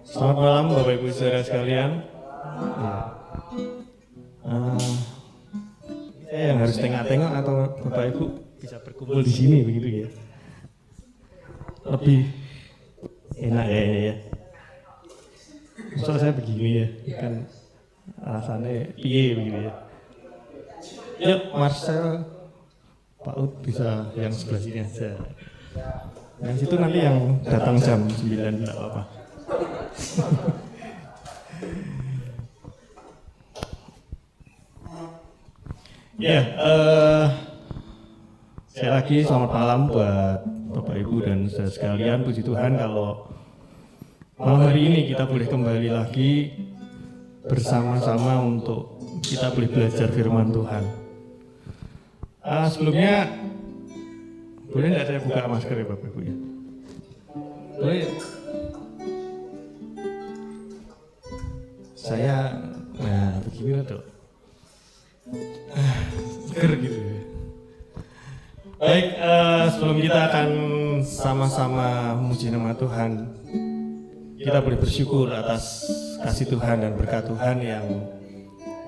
Selamat malam Bapak Ibu saudara sekalian. Saya yang harus tengok-tengok atau Bapak Ibu bisa berkumpul di sini begitu ya? Lebih enak ya. Soalnya saya begini ya, kan alasannya piye begitu ya. Yuk Marcel, Pak Ud bisa yang sebelah sini aja. Yang situ nanti yang datang jam 9 tidak apa-apa. Ya, sekali lagi selamat malam buat Bapak Ibu dan saudara sekalian. Puji Tuhan kalau malam hari ini kita boleh kembali lagi bersama-sama untuk kita boleh belajar firman Tuhan. Sebelumnya boleh tidak saya buka masker ya Bapak Ibu ya? Boleh. Saya, begini tuh, seger gitu ya. Baik, sebelum kita akan sama-sama memuji nama Tuhan, kita boleh bersyukur atas kasih Tuhan dan berkat Tuhan yang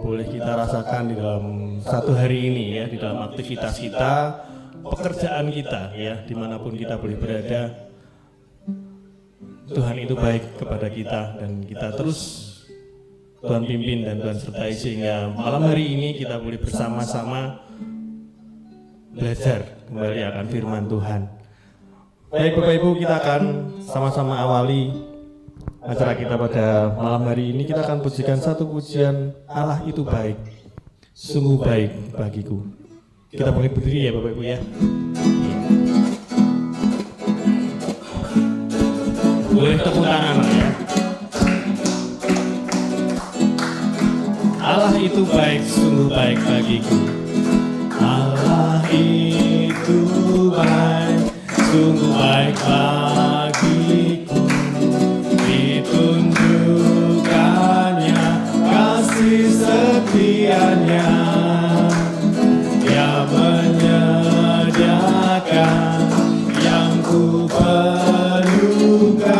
boleh kita rasakan di dalam satu hari ini ya, di dalam aktivitas kita, pekerjaan kita ya, dimanapun kita boleh berada. Tuhan itu baik kepada kita dan kita terus Tuhan pimpin dan Tuhan sertai sehingga malam hari ini kita boleh bersama-sama belajar kembali akan firman Tuhan. Baik Bapak Ibu, kita akan sama-sama awali acara kita pada malam hari ini. Kita akan pujikan satu pujian, Allah itu baik, sungguh baik bagiku. Kita boleh berdiri ya Bapak Ibu ya. Boleh tepuk tangan ya. Allah itu baik, sungguh baik bagiku. Allah itu baik, sungguh baik bagiku. Ditunjukkannya kasih setianya. Dia menyediakan yang ku perlukan,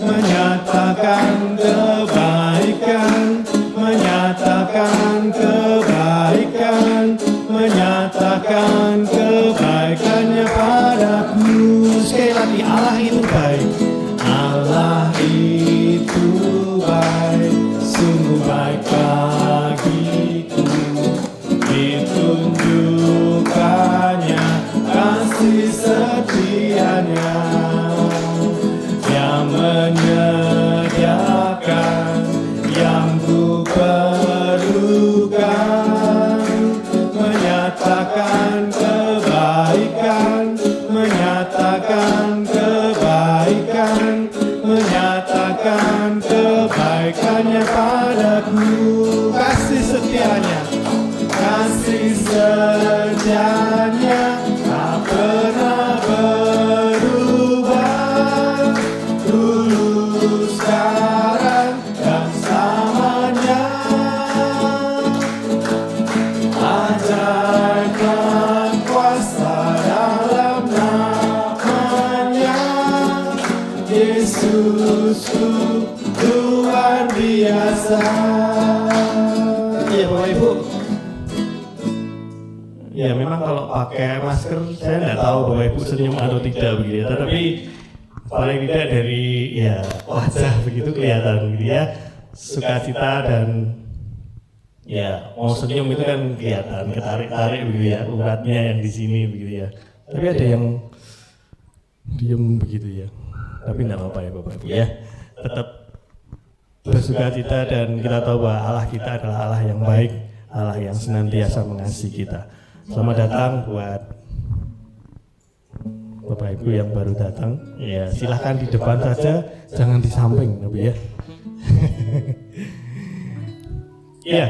menyatakan kebaikan, menyatakan kebaikan, menyatakan kebaikannya padaku. Sekali lagi, Allah itu baik, Allah itu baik, sungguh baik bagiku. Ditunjukkannya kasih setianya, yang menyediakan yang ku perlukan, menyatakan kebaikan, menyatakan kebaikan, menyatakan kebaikannya padaku. Kasih setianya, kasih setianya tak pernah berubah, dulu sekarang dan selamanya. Ajaib dan kuasa dalam namanya, Yesusku luar biasa. Iya Bapak Ibu. Ya memang kalau pakai masker saya tidak tahu Bapak Ibu senyum atau tidak begitu ya. Tetapi paling tidak dari ya wajah begitu kelihatan gitu ya, sukacita dan ya mau senyum itu kan kelihatan, ketarik-tarik begitu ya, uratnya yang di sini begitu ya. Tapi ada yang diem begitu ya. Tapi tidak apa-apa ya Bapak Ibu ya. Tetap bersukacita dan kita tahu bahwa Allah kita adalah Allah yang baik, Allah yang senantiasa mengasihi kita. Selamat datang buat Bapak Ibu yang baru datang. Ya silahkan di depan saja, jangan di samping Nabi ya. Ya,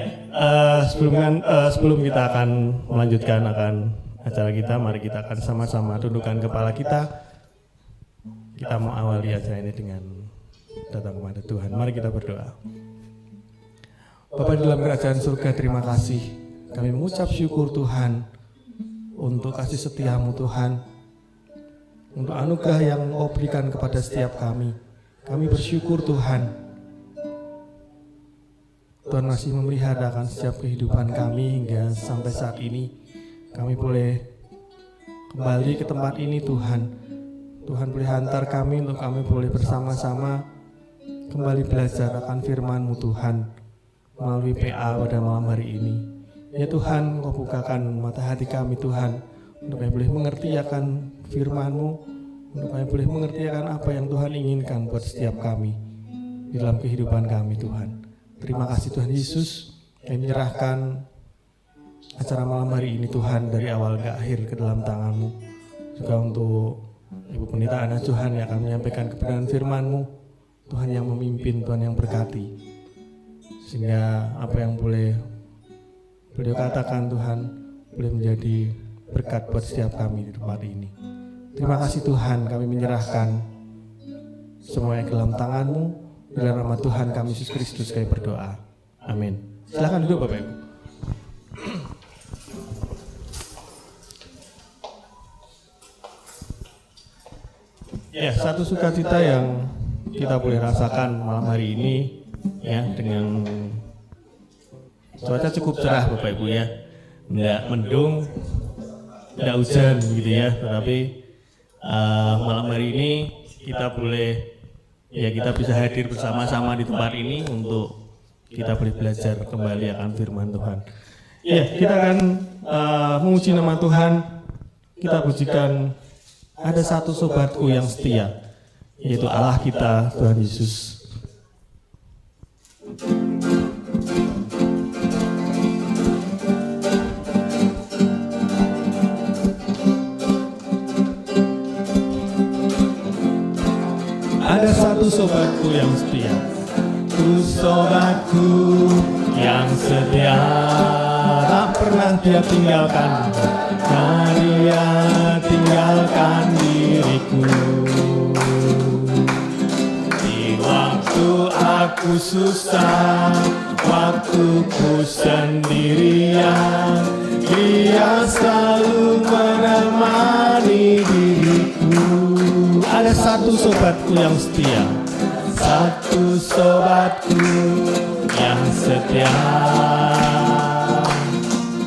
sebelum kita akan melanjutkan akan acara kita, mari kita akan sama-sama tundukkan kepala kita. Kita mau awali acara ini dengan datang kepada Tuhan. Mari kita berdoa. Bapa di dalam kerajaan surga, terima kasih. Kami mengucap syukur Tuhan untuk kasih setiamu Tuhan, untuk anugerah yang Engkau berikan kepada setiap kami. Kami bersyukur Tuhan. Tuhan masih memeliharakan setiap kehidupan kami hingga sampai saat ini. Kami boleh kembali ke tempat ini Tuhan. Tuhan boleh hantar kami untuk kami boleh bersama-sama kembali belajar akan firman-Mu Tuhan melalui PA pada malam hari ini. Ya Tuhan, Engkau bukakan mata hati kami Tuhan, untuk kami boleh mengerti akan firman-Mu, untuk kami boleh mengerti akan apa yang Tuhan inginkan buat setiap kami di dalam kehidupan kami Tuhan. Terima kasih Tuhan Yesus. Kami menyerahkan acara malam hari ini Tuhan dari awal ke akhir ke dalam tangan-Mu. Juga untuk Ibu Pendeta Ana Tuhan yang akan menyampaikan kebenaran firman-Mu, Tuhan yang memimpin, Tuhan yang berkati, sehingga apa yang boleh beliau katakan Tuhan boleh menjadi berkat buat setiap kami di tempat ini. Terima kasih Tuhan, kami menyerahkan semuanya ke dalam tangan-Mu. Di dalam nama Tuhan kami Yesus Kristus kami berdoa. Amin. Silakan duduk Bapak Ibu. Ya, satu sukacita yang kita boleh rasakan malam hari ini ya, dengan cuaca cukup cerah Bapak Ibu ya. Enggak mendung, enggak hujan gitu ya, tetapi malam hari ini kita boleh ya, kita bisa hadir bersama-sama di tempat ini untuk kita boleh belajar kembali akan firman Tuhan. Ya, kita akan memuji nama Tuhan. Kita pujikan ada satu sobatku yang setia, yaitu Allah kita, Tuhan Yesus. Ada satu sobatku yang setia, sobatku yang setia, tak pernah dia tinggalkan, dia tinggalkan diriku. Di waktu aku susah, waktuku sendirian, dia selalu menemani diriku. Ada satu sobatku yang setia, satu sobatku yang setia,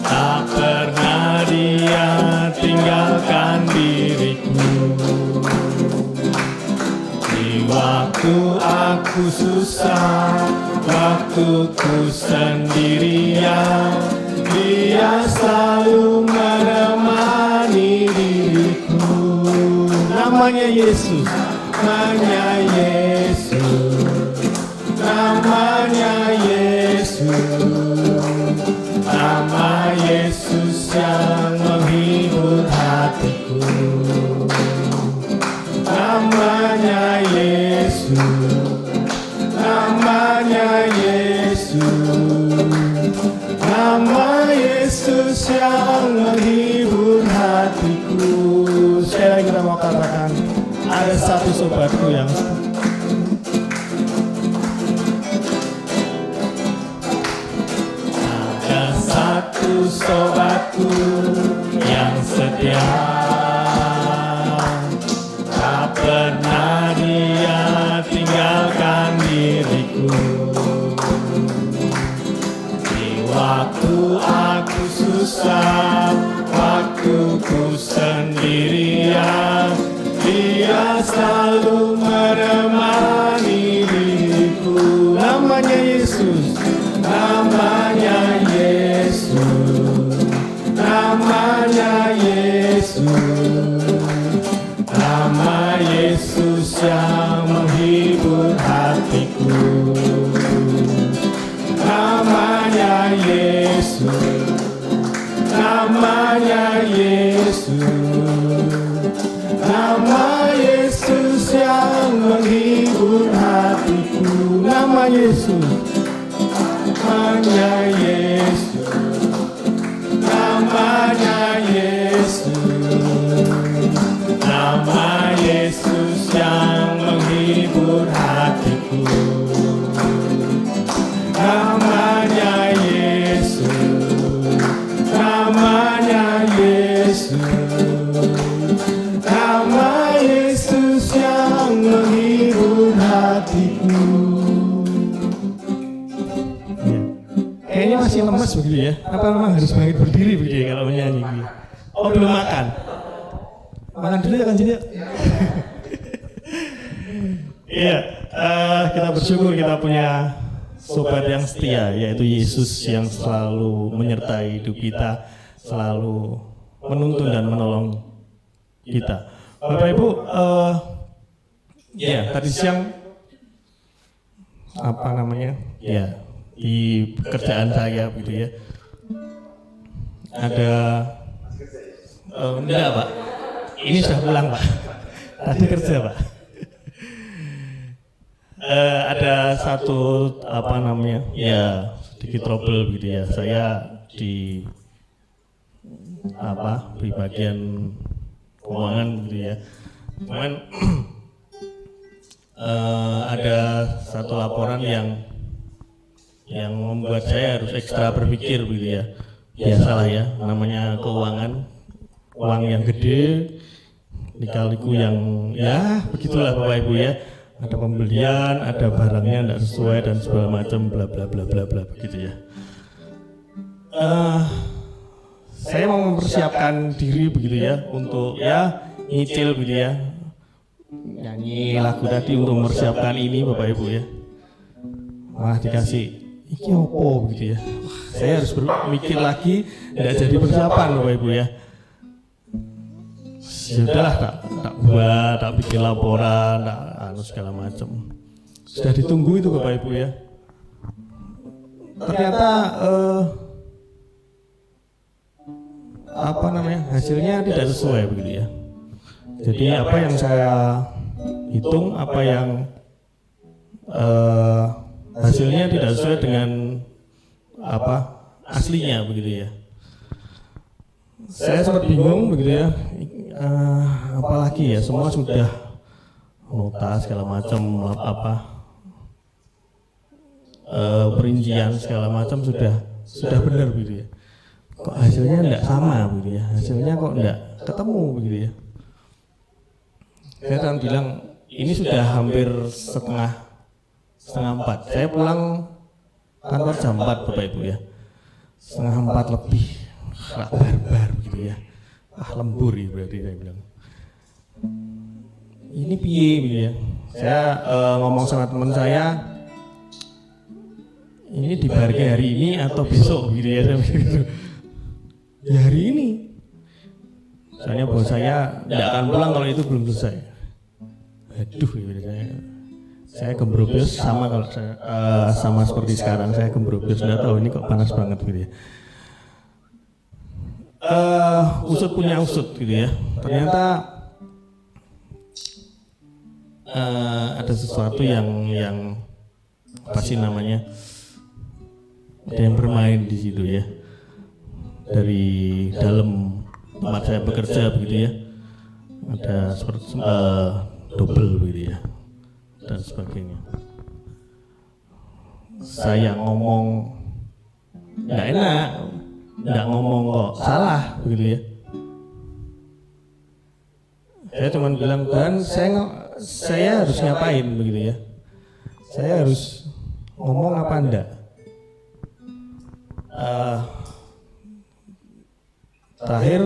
tak pernah dia tinggalkan diriku. Di waktu aku susah, waktuku sendirian, dia selalu menemani diriku. Namanya Yesus, namanya Yesus, namanya Yesus, nama Yesus yang menghibur hatiku. Namanya Yesus, namanya Yesus, nama Yesus yang menghibur hatiku. Sekali kita mau katakan, ada satu sobatku yang ada satu sobatku yang setia, tak pernah dia tinggalkan diriku. Di waktu aku susah, waktuku sendirian, dia selalu menemani diriku. Namanya Yesus, namanya Yesus, namanya Yesus, nama Yesus yang menghibur hatiku. Namanya Yesus, namanya Yesus, nama Yesus yang menghibur hatiku. Nama Yesus, namanya Yesus, namanya Yesus, nama Yesus yang menghibur hatiku. Namanya hatiku. Ya. Kayaknya masih lemas begitu ya. Apa memang harus bangkit berdiri begitu ya kalau menyanyi? Oh belum makan. Makan dulu ya kan jadi. Iya, kita bersyukur kita punya sobat yang setia, yaitu Yesus yang selalu menyertai hidup kita, selalu menuntun dan menolong kita. Bapak Ibu, ya tadi siang apa namanya? Ya di pekerjaan saya gitu ya. Ada enggak Pak, ini sudah pulang Pak. Tadi kerja Pak. Ada satu apa namanya? Ya sedikit trouble gitu ya. Saya di bagian keuangan gitu ya. Cuman ada satu laporan yang membuat saya harus ekstra berpikir gitu ya. Biasalah ya, namanya keuangan, uang yang gede, dikaliku yang ya begitulah Bapak Ibu ya. Ada pembelian, ada barangnya tidak sesuai dan segala macam bla bla bla bla bla begitu ya. Saya mau mempersiapkan diri begitu ya untuk ya nyicil begitu ya, nyanyi lagu tadi untuk mempersiapkan ini Bapak Ibu ya. Malah dikasih iki opo begitu ya. Saya harus berpikir lagi, tidak jadi persiapan Bapak Ibu ya. Sudahlah tak bikin laporan, segala macam. Sudah ditunggu itu Bapak Ibu ya. Ternyata hasilnya tidak sesuai begitu ya. Jadi apa yang saya hitung, apa yang hasilnya tidak sesuai dengan aslinya begitu ya. Saya sempat bingung begitu ya. Apalagi ya semua sudah nota segala macam perincian segala macam sudah benar begitu ya. Kok hasilnya enggak sama begitu ya. Hasilnya kok enggak ketemu begitu ya. Saya kan bilang ini sudah hampir setengah 4. Saya pulang kantor jam 4 Bapak Ibu ya. Setengah 4 lebih. Barbar begitu ya. Lembur ya berarti saya bilang. Ini piye gitu ya. Saya ngomong sama teman saya, ini dibayarnya hari ini atau besok gitu ya. Saya begitu. Ya hari ini. Soalnya bos saya tidak akan pulang kalau itu belum selesai. Aduh gitu saya gembrobos sama kalau saya sama seperti sekarang saya gembrobos, sudah tahu ini kok panas banget gitu ya. Usut punya usut gitu ya. Ternyata ada sesuatu yang pasti namanya ada yang bermain di situ ya. Dari dalam tempat saya bekerja begitu ya. Ada seperti double begitu ya dan sebagainya. Saya ngomong nggak enak. Nggak ngomong kok salah begitu ya. Saya cuma bilang dan saya harus ngapain begitu ya. Saya harus ngomong apa enggak. Terakhir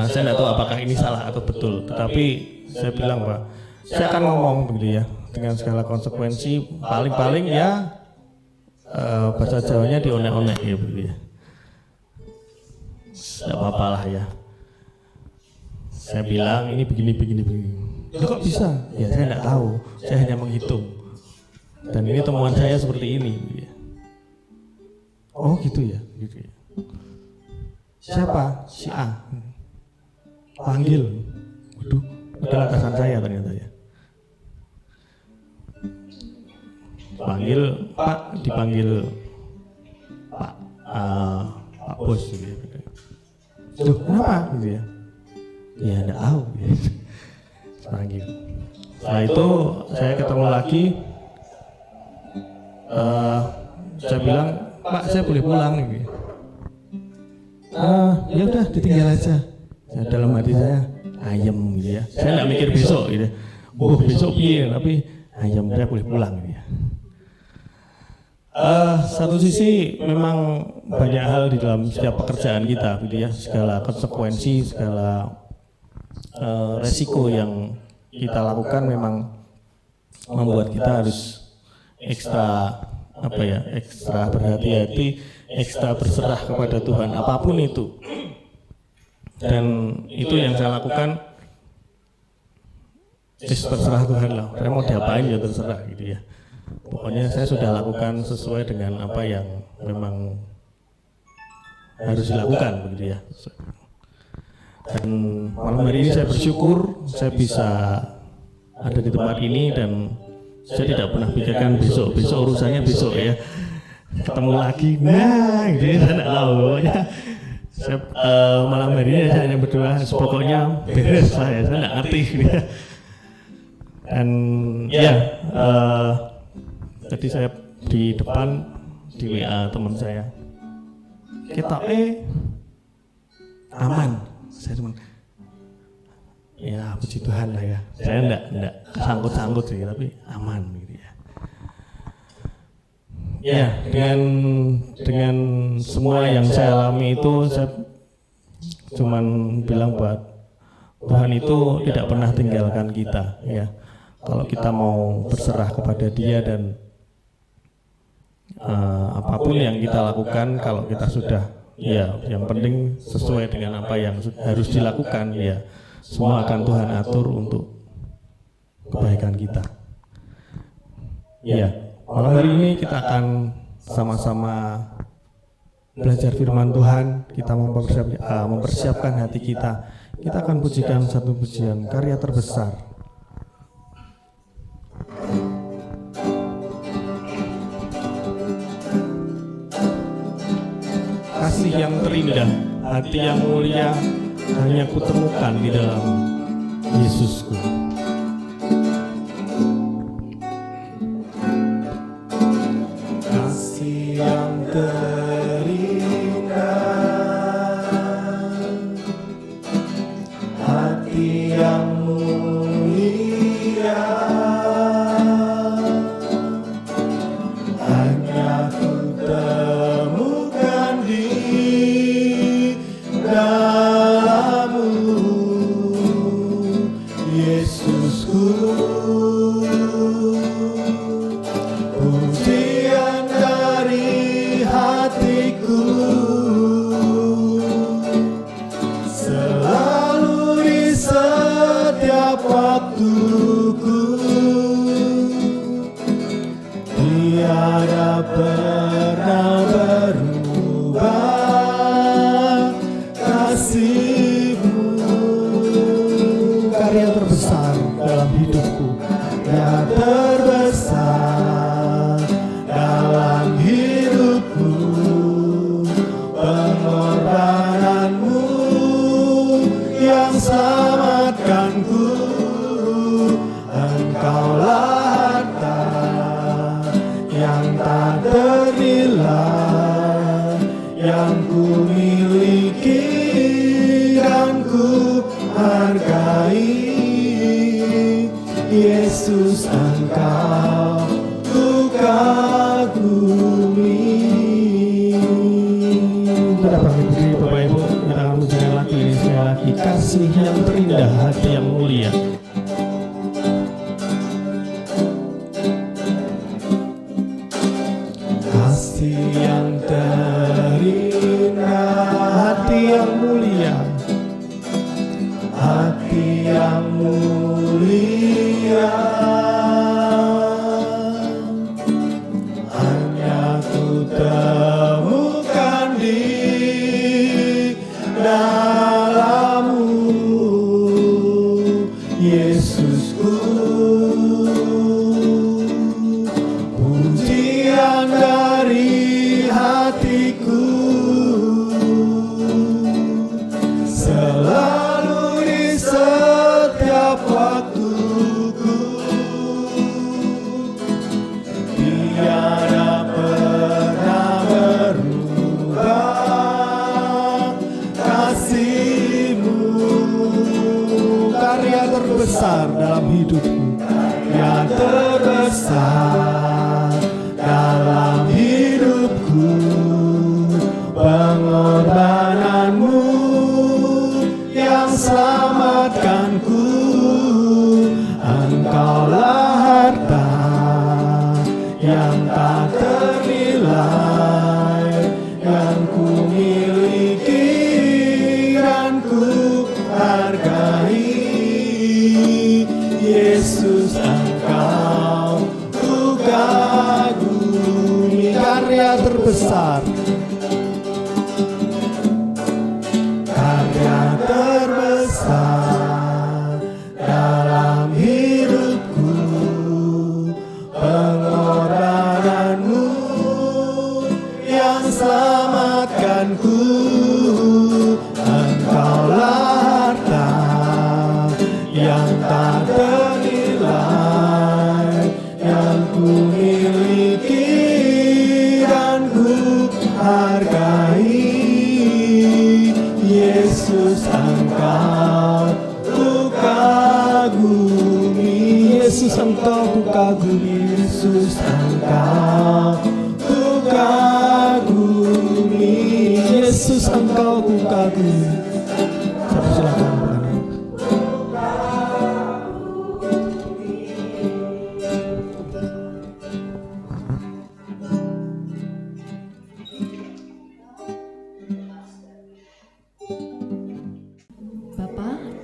saya tidak tahu apakah ini salah atau betul, tetapi saya bilang Pak, saya akan ngomong begitu ya dengan segala konsekuensi, paling-paling ya bahasa Jawanya dionek-onek ya begitu ya. Tidak apa-apa lah ya. Saya bilang ini begini. Kok bisa? Ya saya tidak tahu, saya hanya menghitung. Dan ini temuan saya seperti ini. Gitu ya. Oh gitu ya. Siapa? Si A. Panggil. Waduh, adalah atasan saya ternyata ya. Dipanggil Pak Bos gitu ya. Loh, kenapa gitu ya? Ya enggak tahu gitu. Panggil. Setelah itu saya ketemu lagi, saya bilang, Pak saya boleh pulang gitu. Ya udah ditinggal aja. Dalam hati saya ayem gitu ya. Saya enggak mikir besok gitu. besok piye, tapi ya mereka boleh pulang gitu ya. Satu sisi memang banyak hal di dalam setiap pekerjaan kita gitu ya, segala konsekuensi, segala resiko yang kita lakukan memang membuat kita harus ekstra ekstra berhati-hati, ekstra berserah kepada Tuhan apapun itu. Dan itu yang saya lakukan, terserah Tuhan lah, saya mau diapain ya terserah gitu ya. Pokoknya saya sudah lakukan sesuai dengan apa yang memang harus dilakukan begitu ya. Dan malam hari ini saya bersyukur saya bisa ada di tempat ini, dan saya tidak pernah pikirkan besok urusannya besok ya, ketemu lagi, gitu ya, saya tidak tahu. Pokoknya saya malam hari ini saya hanya berdoa, pokoknya beres lah ya, saya tidak ngerti gitu ya. Dan jadi saya di depan di WA teman saya, kita aman. Saya cuma ya puji Tuhan lah ya, saya enggak sangkut sih, tapi aman gitu ya. Ya, dengan semua yang saya alami itu, saya cuman bilang buat Tuhan itu tidak pernah tinggalkan kita ya. Kalau kita mau berserah kepada Dia, dan apapun yang kita lakukan, kalau kita sudah ya yang penting sesuai dengan apa yang harus dilakukan ya, semua akan Tuhan atur untuk kebaikan kita. Ya, malam hari ini kita akan sama-sama belajar firman Tuhan, kita mempersiapkan hati kita. Kita akan pujikan satu pujian, karya terbesar. Kasih yang terindah, hati yang mulia, hanya kutemukan di dalam Yesusku. Kasih yang terindah, hati yang mulia, hanya kutemukan di dalam-Mu, Yesusku. Pujian dari hatiku, selalu di setiap waktuku, tiada pernah berubah kasih-Mu. Karya terbesar dalam hidupku, karya terbesar dalam hidupku, pengorbananmu yang selamatkanku. Engkaulah harta yang tak ternilai, yang ku miliki dan ku hargai. Yesus, Engkau ku kagumi. Kita dapat berdiri Bapak Ibu, kita akan menjaga lagu ini sekali lagi. Kasih yang terindah, hati yang mulia. Kasih yang terindah, hati yang mulia, hati yang mulia, hanya ku temukan di dalam-Mu, terbesar, karya terbesar dalam hidupku, pengorbananmu yang selamatkanku. Engkaulah harta yang tak ternilai, yang ku miliki dan ku hargai. Yesus, Engkau ku kagumi. Yesus, Engkau ku kagumi. Yesus, Engkau ku kagumi. Yesus, Engkau ku kagumi. Silakan.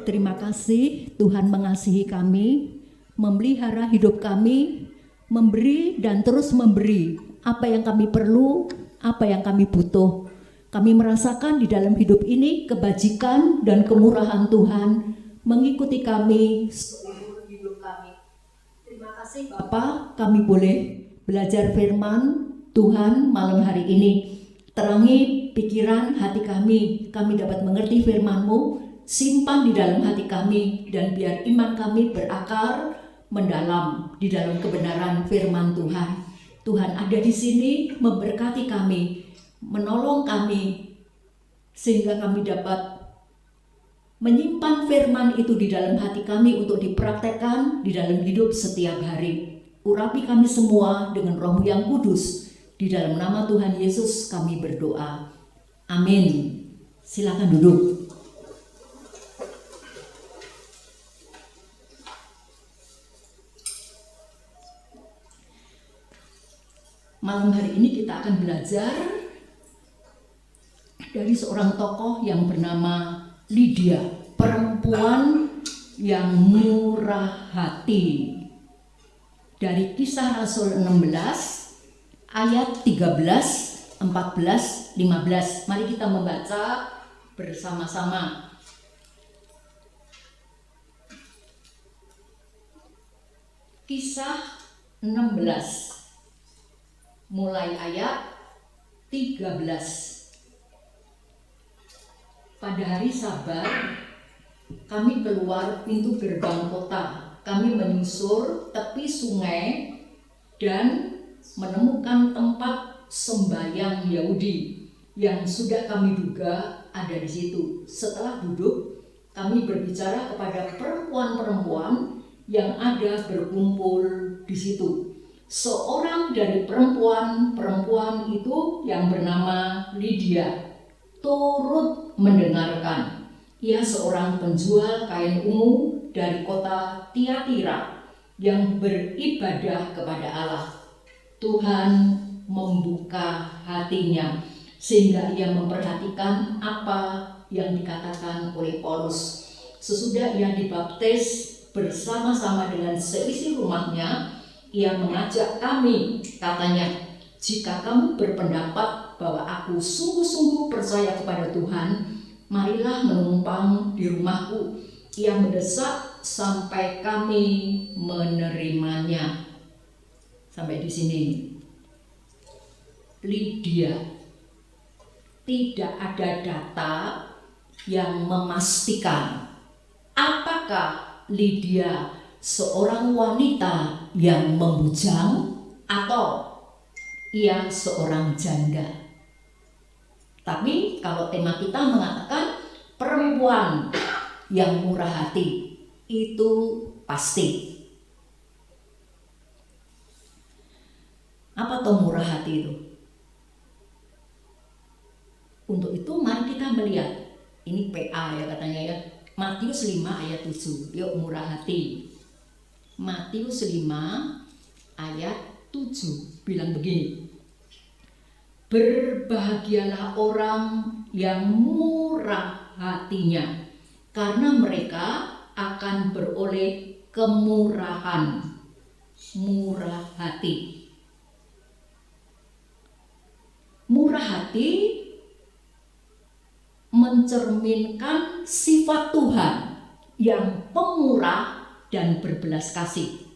Terima kasih Tuhan mengasihi kami, memelihara hidup kami, memberi dan terus memberi apa yang kami perlu, apa yang kami butuh. Kami merasakan di dalam hidup ini kebajikan dan kemurahan Tuhan mengikuti kami seluruh hidup kami. Terima kasih Bapa, kami boleh belajar firman Tuhan malam hari ini. Terangi pikiran hati kami dapat mengerti firman-Mu. Simpan di dalam hati kami dan biar iman kami berakar mendalam di dalam kebenaran firman Tuhan. Tuhan ada di sini memberkati kami, menolong kami sehingga kami dapat menyimpan firman itu di dalam hati kami untuk dipraktekkan di dalam hidup setiap hari. Urapi kami semua dengan Roh-Mu yang kudus. Di dalam nama Tuhan Yesus kami berdoa. Amin. Silakan duduk. Malam hari ini kita akan belajar dari seorang tokoh yang bernama Lydia, perempuan yang murah hati. Dari Kisah Rasul 16 ayat 13, 14, 15. Mari kita membaca bersama-sama. Kisah 16 mulai ayat 13. Pada hari Sabat, kami keluar pintu gerbang kota. Kami menyusur tepi sungai dan menemukan tempat sembahyang Yahudi yang sudah kami duga ada di situ. Setelah duduk, kami berbicara kepada perempuan-perempuan yang ada berkumpul di situ. Seorang dari perempuan-perempuan itu yang bernama Lydia turut mendengarkan. Ia seorang penjual kain ungu dari kota Tiatira yang beribadah kepada Allah. Tuhan membuka hatinya sehingga ia memperhatikan apa yang dikatakan oleh Paulus. Sesudah ia dibaptis bersama-sama dengan seisi rumahnya, ia mengajak kami, katanya, jika kamu berpendapat bahwa aku sungguh-sungguh percaya kepada Tuhan, marilah menumpang di rumahku. Ia mendesak sampai kami menerimanya. Sampai di sini. Lydia, tidak ada data yang memastikan apakah Lydia seorang wanita yang membujang atau ia seorang janda. Tapi kalau tema kita mengatakan perempuan yang murah hati, itu pasti. Apa tuh murah hati itu? Untuk itu mari kita melihat, ini PA ya katanya ya, Matius 5 ayat 7, yuk murah hati. Matius 5 ayat 7 bilang begini, berbahagialah orang yang murah hatinya, karena mereka akan beroleh kemurahan. Murah hati. mencerminkan sifat Tuhan yang pemurah dan berbelas kasih.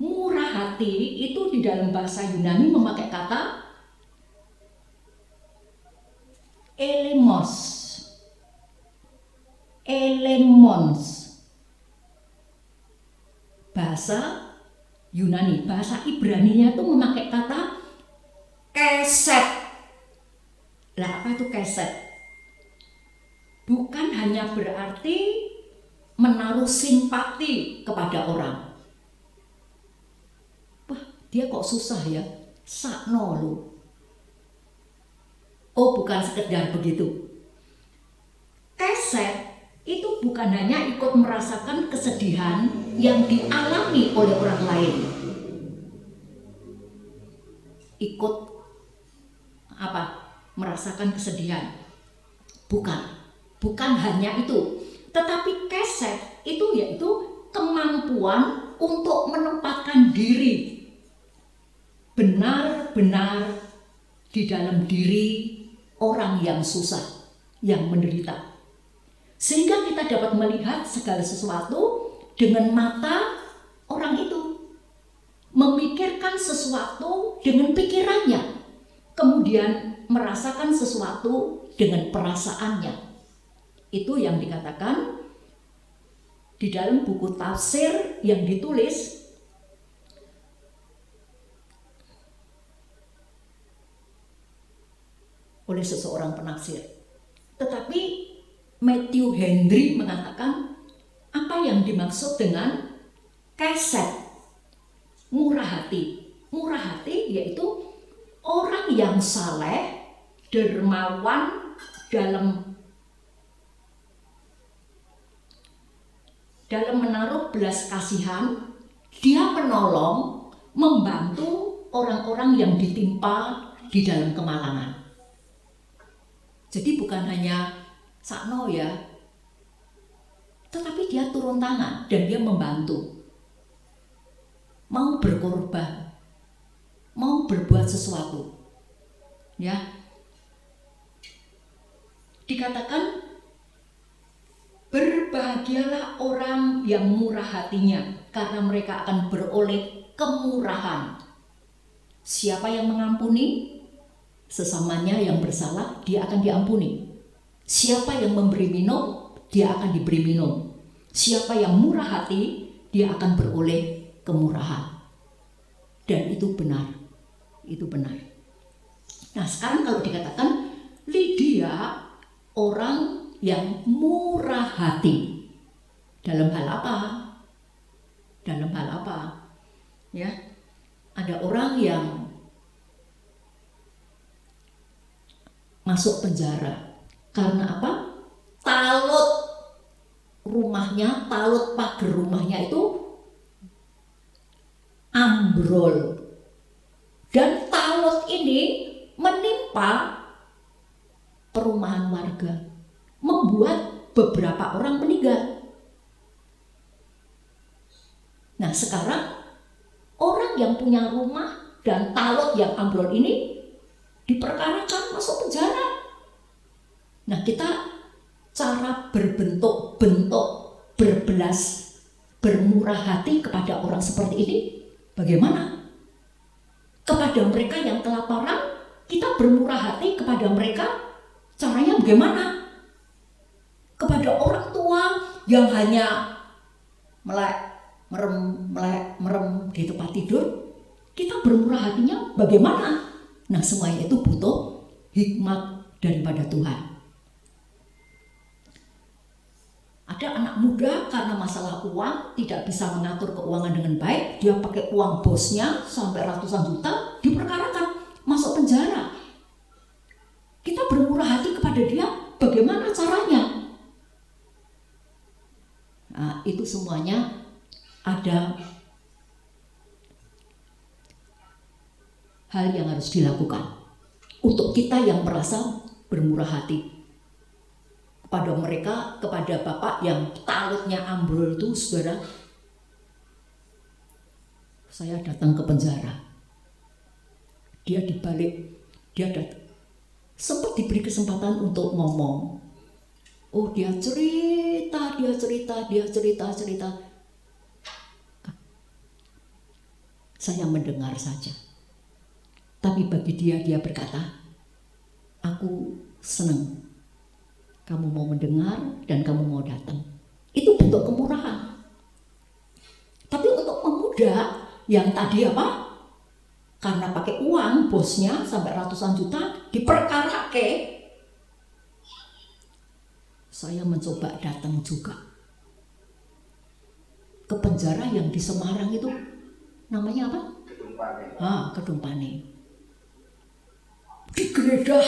Murah hati itu di dalam bahasa Yunani memakai kata elemos. Bahasa Yunani, bahasa Ibrani-nya itu memakai kata keset. Lah apa itu keset? Bukan hanya berarti menaruh simpati kepada orang. Wah, dia kok susah ya? Sakno lu. Oh, bukan sekedar begitu. Keset itu bukan hanya ikut merasakan kesedihan yang dialami oleh orang lain. Ikut merasakan kesedihan. Bukan hanya itu. Tetapi keset itu yaitu kemampuan untuk menempatkan diri benar-benar di dalam diri orang yang susah, yang menderita. Sehingga kita dapat melihat segala sesuatu dengan mata orang itu. Memikirkan sesuatu dengan pikirannya. Kemudian merasakan sesuatu dengan perasaannya. Itu yang dikatakan di dalam buku tafsir yang ditulis oleh seseorang penafsir. Tetapi Matthew Henry mengatakan apa yang dimaksud dengan keset, murah hati. Murah hati yaitu orang yang saleh, dermawan dalam menaruh belas kasihan, dia menolong, membantu orang-orang yang ditimpa di dalam kemalangan. Jadi bukan hanya sakno ya, tetapi dia turun tangan dan dia membantu, mau berkorban, mau berbuat sesuatu. Ya, dikatakan berbahagialah orang yang murah hatinya, karena mereka akan beroleh kemurahan. Siapa yang mengampuni sesamanya yang bersalah, dia akan diampuni. Siapa yang memberi minum, dia akan diberi minum. Siapa yang murah hati, dia akan beroleh kemurahan. Dan itu benar. Itu benar. Nah, sekarang kalau dikatakan Lydia orang yang murah hati, dalam hal apa? Dalam hal apa? Ya, ada orang yang masuk penjara karena apa? Talut rumahnya, talut pagar rumahnya itu ambrol, dan talut ini menimpa perumahan warga, membuat beberapa orang meninggal. Nah, sekarang orang yang punya rumah dan talut yang ambrol ini diperkarakan masuk penjara. Nah, kita cara berbentuk-bentuk berbelas, bermurah hati kepada orang seperti ini bagaimana? Kepada mereka yang kelaparan, kita bermurah hati kepada mereka, caranya bagaimana? Kepada orang tua yang hanya merem di tempat tidur, kita bermurah hatinya bagaimana? Nah, semuanya itu butuh hikmat daripada Tuhan. Ada anak muda karena masalah uang tidak bisa mengatur keuangan dengan baik, dia pakai uang bosnya sampai ratusan juta, diperkarakan, masuk penjara. Kita bermurah hati kepada dia, bagaimana caranya? Nah, itu semuanya ada hal yang harus dilakukan untuk kita yang merasa bermurah hati kepada mereka, kepada bapak yang talutnya ambrol itu, saudara. Saya datang ke penjara, dia dibalik, dia datang, sempat diberi kesempatan untuk ngomong. Oh, dia cerita. Saya mendengar saja. Tapi bagi dia berkata, aku senang kamu mau mendengar dan kamu mau datang. Itu bentuk kemurahan. Tapi untuk pemuda yang tadi apa? Karena pakai uang bosnya sampai ratusan juta diperkarake. Saya mencoba datang juga ke penjara yang di Semarang itu, namanya apa? Gedung Pane. Digeledah,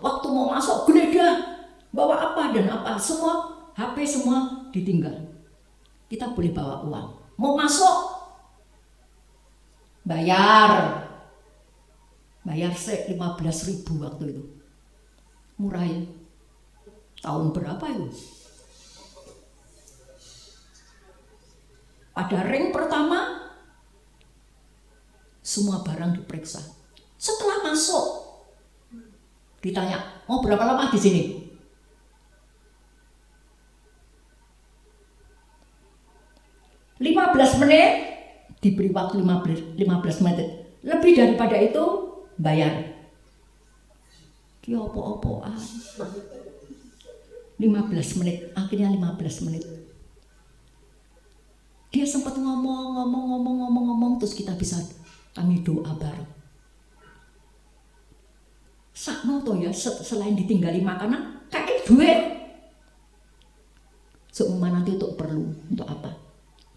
waktu mau masuk geledah, bawa apa dan apa, semua HP semua ditinggal. Kita boleh bawa uang, mau masuk bayar 15.000 waktu itu, murah ya. Tahun berapa itu? Pada ring pertama semua barang diperiksa. Setelah masuk ditanya, mau berapa lama di sini? "15 menit", diberi waktu 15 menit. Lebih daripada itu bayar. Ki opo-opoan. 15 menit, akhirnya 15 menit. Dia sempat ngomong, terus kami doa bareng. Sakno to ya, selain ditinggali makanan, kakek duit. Seumur nanti untuk perlu, untuk apa?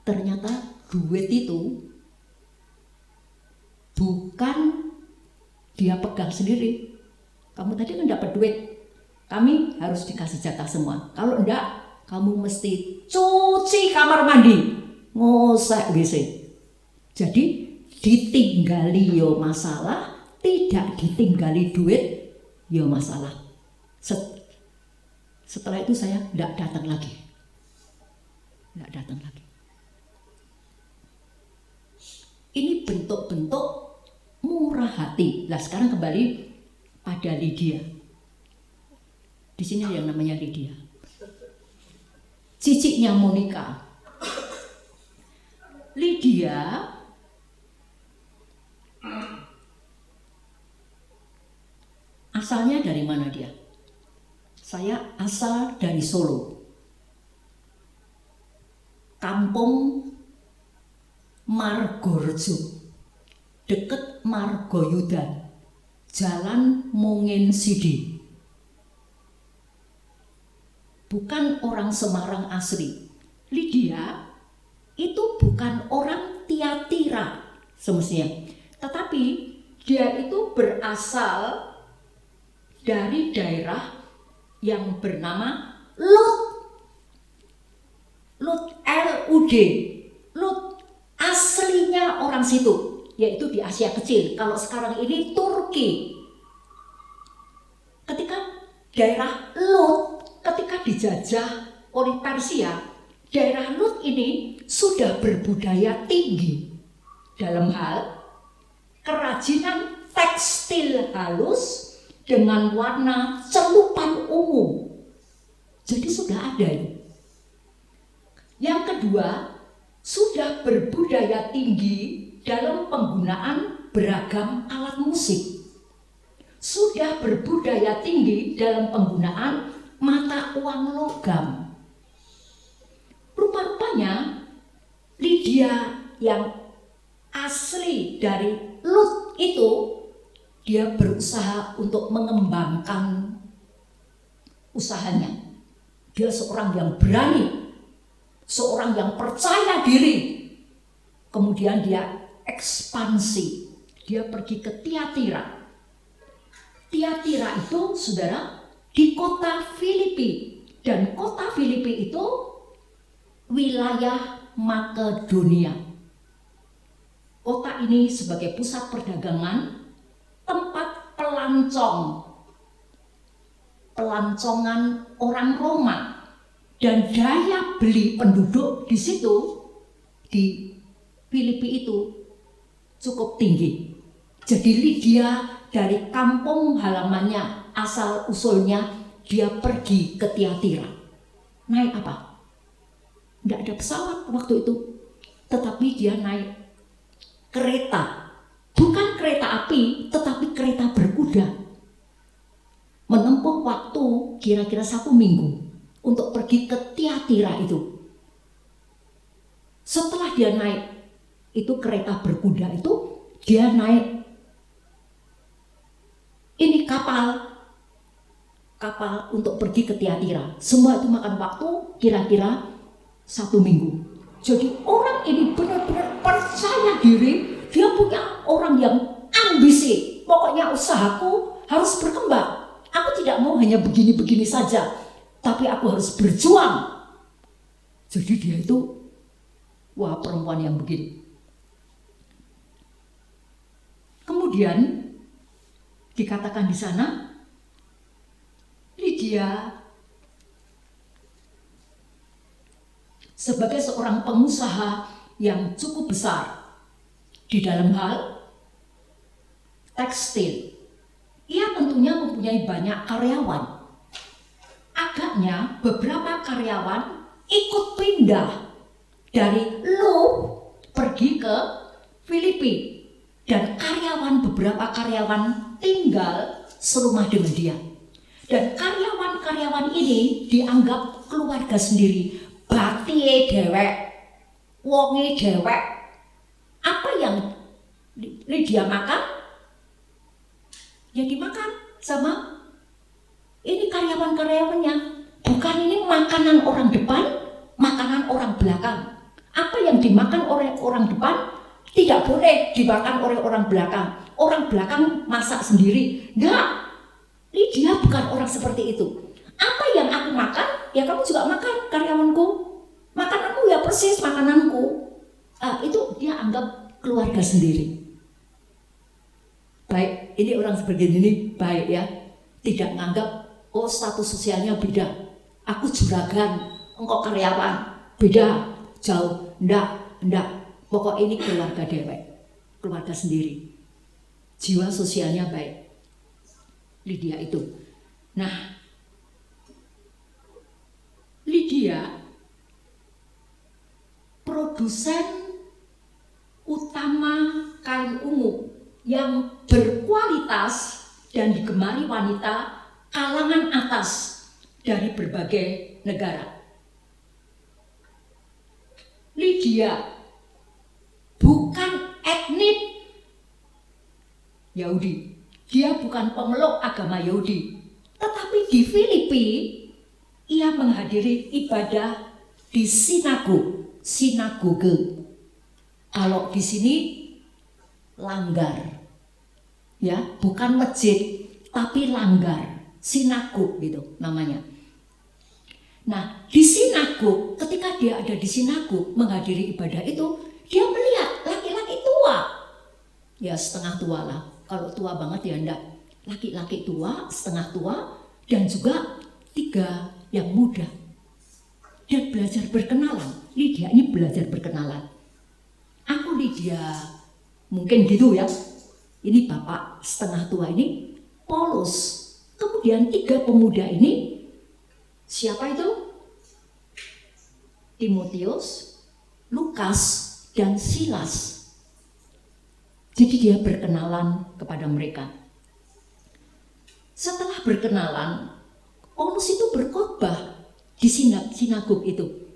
Ternyata duit itu bukan dia pegang sendiri. Kamu tadi kan dapat duit, kami harus dikasih jatah semua. Kalau enggak, kamu mesti cuci kamar mandi, ngosek WC. Jadi ditinggali yo masalah, tidak ditinggali duit yo masalah. Setelah itu saya enggak datang lagi. Ini bentuk-bentuk murah hati. Nah, sekarang kembali pada Lydia. Di sini ada yang namanya Lydia, ciciknya Monica. Lydia asalnya dari mana dia? Saya asal dari Solo, kampung Margorejo, deket Margoyudan, Jalan Mungin Sidi. Bukan orang Semarang asli. Lydia itu bukan orang Tiatira semestinya, tetapi dia itu berasal dari daerah yang bernama Lut, L-U-D. Lut aslinya orang situ, yaitu di Asia Kecil. Kalau sekarang ini Turki. Ketika daerah Lut, ketika dijajah oleh Persia, daerah Lut ini sudah berbudaya tinggi dalam hal kerajinan tekstil halus dengan warna celupan ungu. Jadi sudah ada ini. Yang kedua, sudah berbudaya tinggi dalam penggunaan beragam alat musik. Sudah berbudaya tinggi dalam penggunaan mata uang logam. Rupa-rupanya Lydia yang asli dari Lut itu, dia berusaha untuk mengembangkan usahanya. Dia seorang yang berani, seorang yang percaya diri. Kemudian dia ekspansi, dia pergi ke Tiatira. Tiatira itu, saudara, di kota Filipi, dan kota Filipi itu wilayah Makedonia. Kota ini sebagai pusat perdagangan, tempat pelancongan orang Roma, dan daya beli penduduk di situ, di Filipi itu cukup tinggi. Jadi Lydia dari kampung halamannya, asal usulnya dia pergi ke Tiatira. Naik apa? Tidak ada pesawat waktu itu, tetapi dia naik kereta. Bukan kereta api, tetapi kereta berkuda. Menempuh waktu kira-kira 1 minggu untuk pergi ke Tiatira itu. Setelah dia naik itu kereta berkuda itu, dia naik ini kapal untuk pergi ke Tiatira. Semua itu makan waktu kira-kira 1 minggu. Jadi orang ini benar-benar percaya diri, dia punya orang yang ambisi. Pokoknya usahaku harus berkembang. Aku tidak mau hanya begini-begini saja, tapi aku harus berjuang. Jadi dia itu, wah, perempuan yang begini. Kemudian dikatakan di sana, Lydia sebagai seorang pengusaha yang cukup besar di dalam hal tekstil, ia tentunya mempunyai banyak karyawan. Agaknya beberapa karyawan ikut pindah dari Lub pergi ke Filipi, dan beberapa karyawan tinggal serumah dengan dia. Dan karyawan-karyawan ini dianggap keluarga sendiri. Baktie dewek, wonge dewek. Apa yang Lydia makan? Ya dimakan sama ini karyawan-karyawannya. Bukan ini makanan orang depan, makanan orang belakang. Apa yang dimakan oleh orang depan tidak boleh dimakan oleh orang belakang. Orang belakang masak sendiri. Enggak. Lydia bukan orang seperti itu. Apa yang aku makan, ya kamu juga makan, karyawanku. Makananmu ya persis makananku. Itu dia anggap keluarga sendiri. Baik, ini orang seperti ini baik ya. Tidak menganggap, oh status sosialnya beda. Aku juragan, engkau karyawan, beda, jauh. Enggak. Pokok ini keluarga dewek, keluarga sendiri. Jiwa sosialnya baik. Lydia itu. Nah, Lydia produsen utama kain ungu yang berkualitas dan digemari wanita kalangan atas dari berbagai negara. Lydia bukan etnik Yahudi. Dia bukan pemeluk agama Yahudi. Tetapi di Filipi, ia menghadiri ibadah di sinagoge. Kalau di sini langgar. Ya, bukan masjid, tapi langgar. Sinagog gitu namanya. Nah, di sinagog, ketika dia ada di sinagog menghadiri ibadah itu, dia melihat laki-laki tua. Ya setengah tua lah. Kalau tua banget ya enggak. Laki-laki tua, setengah tua, dan juga 3 yang muda. Dan belajar berkenalan. Lydia ini belajar berkenalan. Aku Lydia, mungkin gitu ya. Ini bapak setengah tua ini, Paulus. Kemudian 3 pemuda ini, siapa itu? Timotius, Lukas, dan Silas. Jadi dia berkenalan kepada mereka. Setelah berkenalan, Paulus itu berkhotbah di sinagog itu.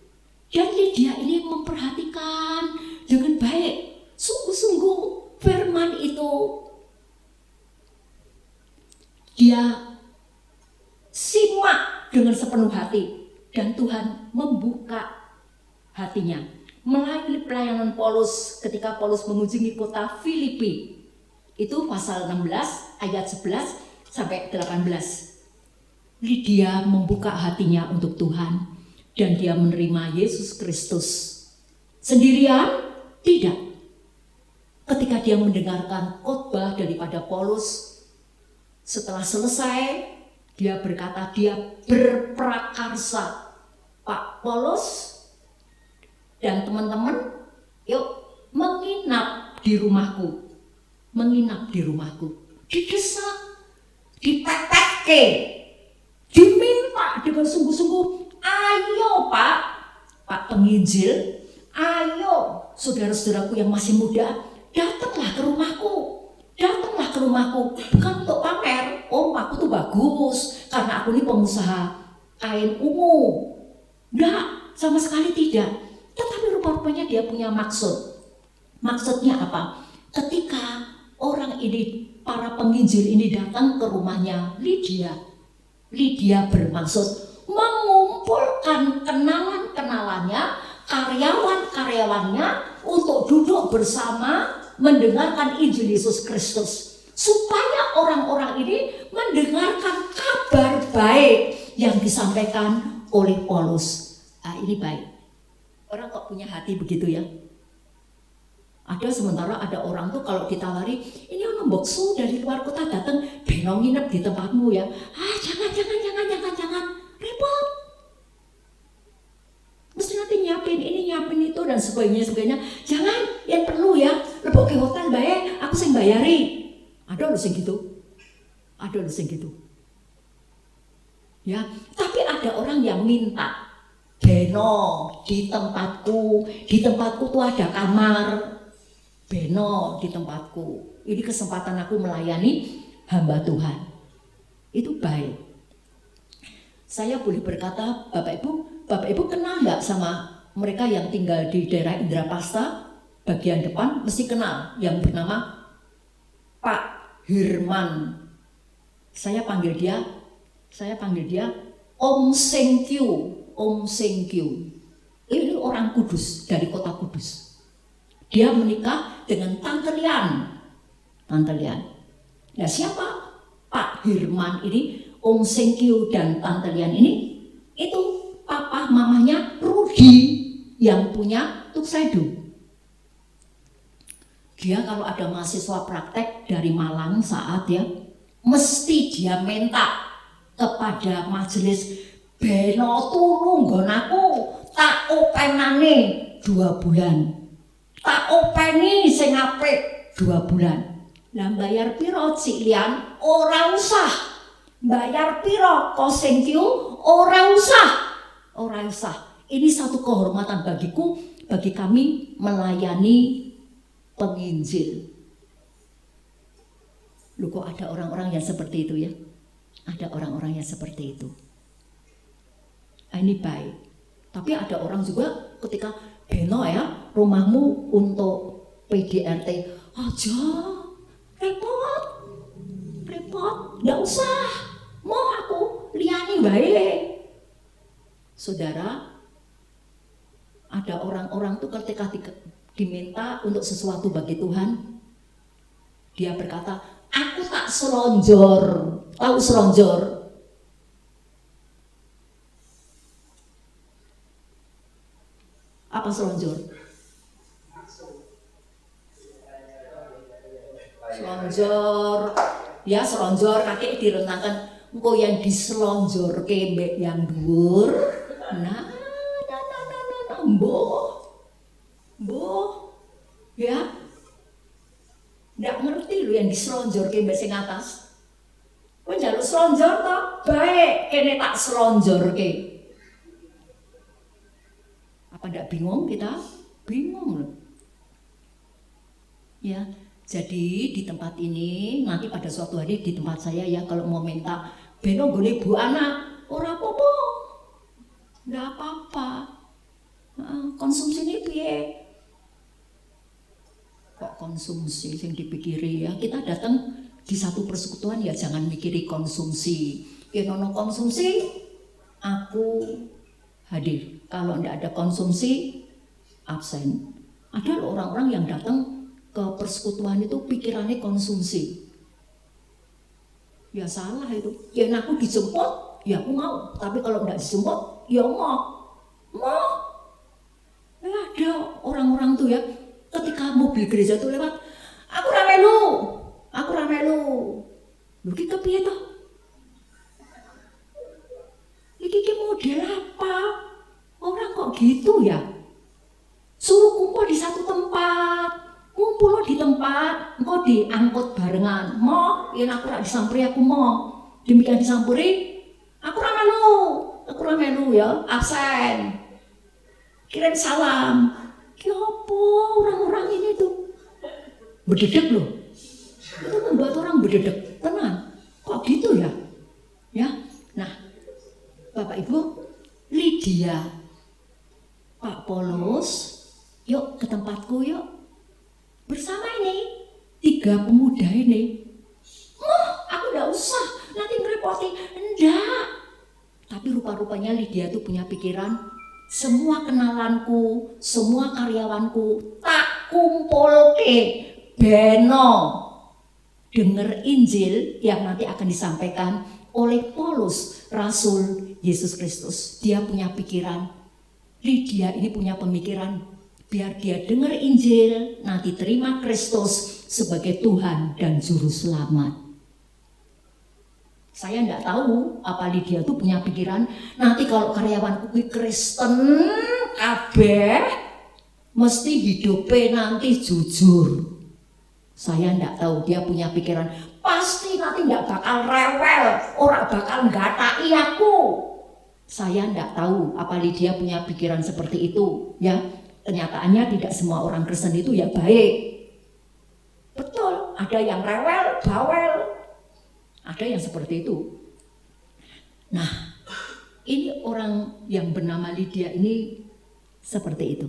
Dan Lydia ini memperhatikan dengan baik. Sungguh-sungguh firman itu dia simak dengan sepenuh hati. Dan Tuhan membuka hatinya. Melalui pelayanan Paulus ketika Paulus mengunjungi kota Filipi. Itu pasal 16 ayat 11 sampai 18. Lydia membuka hatinya untuk Tuhan dan dia menerima Yesus Kristus. Sendirian? Tidak. Ketika dia mendengarkan khotbah daripada Paulus, setelah selesai dia berkata dia berprakarsa. Pak Paulus dan teman-teman, yuk menginap di rumahku. menginap di rumahku. Didesak, dipetekke, diminta dengan sungguh-sungguh, ayo Pak penginjil, ayo saudara-saudaraku yang masih muda, datanglah ke rumahku. Datanglah ke rumahku, bukan untuk pamer, oh aku tuh bagus, karena aku ini pengusaha kain ungu. Enggak, sama sekali tidak. Tetapi rupa-rupanya dia punya maksud. Maksudnya apa? Ketika orang ini, para penginjil ini datang ke rumahnya Lydia bermaksud mengumpulkan kenalan-kenalannya, karyawan-karyawannya untuk duduk bersama mendengarkan Injil Yesus Kristus, supaya orang-orang ini mendengarkan kabar baik yang disampaikan oleh Paulus. Ini baik. Orang kok punya hati begitu ya? Ada sementara ada orang tuh kalau ditawari, ini orang boksu dari luar kota datang, benong nginep di tempatmu ya. Jangan, repot. Mesti nanti nyiapin ini, nyiapin itu dan sebagainya. Jangan, yang perlu ya, lebok ke hotel bae, aku sing bayari. Ada lu sing gitu. Ya, tapi ada orang yang minta, beno di tempatku tuh ada kamar. Beno di tempatku. Ini kesempatan aku melayani hamba Tuhan. Itu baik. Saya boleh berkata, Bapak Ibu kenal nggak sama mereka yang tinggal di daerah Indrapasta bagian depan? Mesti kenal yang bernama Pak Hirman. Saya panggil dia Om Sengkyu. Ini orang Kudus, dari kota Kudus. Dia menikah dengan Tante Lian. Nah, siapa Pak Hirman ini? Om Sengkyu dan Tante Lian ini itu papa mamanya Rudi yang punya Tuxedo. Dia kalau ada mahasiswa praktek dari Malang saat ya, mesti dia minta kepada majelis, beno turu nggon aku tak openane 2 bulan. Tak openi sing apik 2 bulan. Lah bayar piro Cik Lian? Ora usah. Bayar piro Ko Sengkyu? Ora usah. Ini satu kehormatan bagiku, bagi kami melayani penginjil. Loh kok ada orang-orang yang seperti itu ya? Ada orang-orang yang seperti itu. Ini baik. Tapi ada orang juga ketika beno ya, rumahmu untuk PDRT aja, repot, nggak usah, mau aku liani baik. Saudara, ada orang-orang tuh ketika diminta untuk sesuatu bagi Tuhan, dia berkata, aku tak selonjor. Tahu selonjor? Apa selonjor? Selonjor kaki direntangkan, engko yang diselonjor mbek yang dhuwur. Nah, Mbok. Ya. Ndak ngerti lu yang diselonjor mbek sing atas. Kowe njaluk selonjor to? Baik, kene tak selonjorke. Apa ndak bingung kita? Bingung loh. Ya. Jadi di tempat ini nanti pada suatu hari di tempat saya ya kalau mau minta beno gone Bu anak ora apa-apa, nggak apa-apa. Konsumsi ini piye? Kok konsumsi yang dipikiri ya? Kita datang di satu persekutuan ya jangan mikiri konsumsi. Ya nono konsumsi, aku hadir. Kalau nggak ada konsumsi, absen. Ada orang-orang yang datang ke persekutuan itu pikirannya konsumsi. Ya salah itu. Ya aku dijemput, ya aku mau. Tapi kalau nggak dijemput, ya mau. Ya ada orang-orang tuh ya, ketika mobil gereja tuh lewat, aku ramelu. Lu ki kepiye toh? Iki model apa? Orang kok gitu ya? Suruh kumpul di satu tempat. Ngumpul di tempat, engko diangkut barengan. Mo, yen aku rak disampuri aku mo. Demikian disampuri, aku ra melu ya, absen. Kirim salam. Ki apa orang-orang ini tuh? Berdedek loh. Itu membuat orang berdedek. Tenang. Kok gitu ya? Ya. Nah, Bapak Ibu, Lydia, Pak Paulus, yuk ke tempatku yuk. Bersama ini 3 pemuda ini. Aku enggak usah, nanti ngerepoti. Enggak. Tapi rupa-rupanya Lydia tuh punya pikiran, semua kenalanku, semua karyawanku tak kumpulke beno denger Injil yang nanti akan disampaikan oleh Paulus, Rasul Yesus Kristus. Dia punya pikiran, Lydia ini punya pemikiran, biar dia dengar Injil, nanti terima Kristus sebagai Tuhan dan Juru Selamat. Saya enggak tahu apa Lydia tuh punya pikiran, nanti kalau karyawanku Kristen kabeh mesti hidupnya nanti jujur. Saya enggak tahu dia punya pikiran, pasti nanti enggak bakal rewel, orang bakal nggatai aku. Saya enggak tahu apa Lydia punya pikiran seperti itu, ya. Kenyataannya tidak semua orang Kristen itu ya baik. Betul, ada yang rewel, bawel. Ada yang seperti itu. Nah, ini orang yang bernama Lydia ini seperti itu.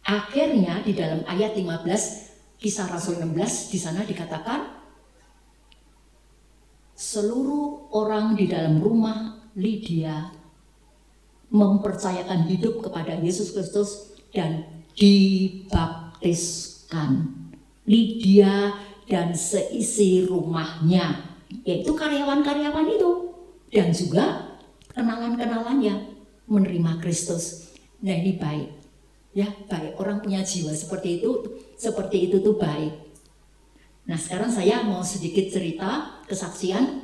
Akhirnya di dalam ayat 15 Kisah Rasul 16 di sana dikatakan seluruh orang di dalam rumah Lydia mempercayakan hidup kepada Yesus Kristus dan dibaptiskan. Lydia dan seisi rumahnya, yaitu karyawan-karyawan itu dan juga kenalan-kenalannya menerima Kristus. Nah, ini baik. Ya, baik. Orang punya jiwa seperti itu tuh baik. Nah, sekarang saya mau sedikit cerita kesaksian.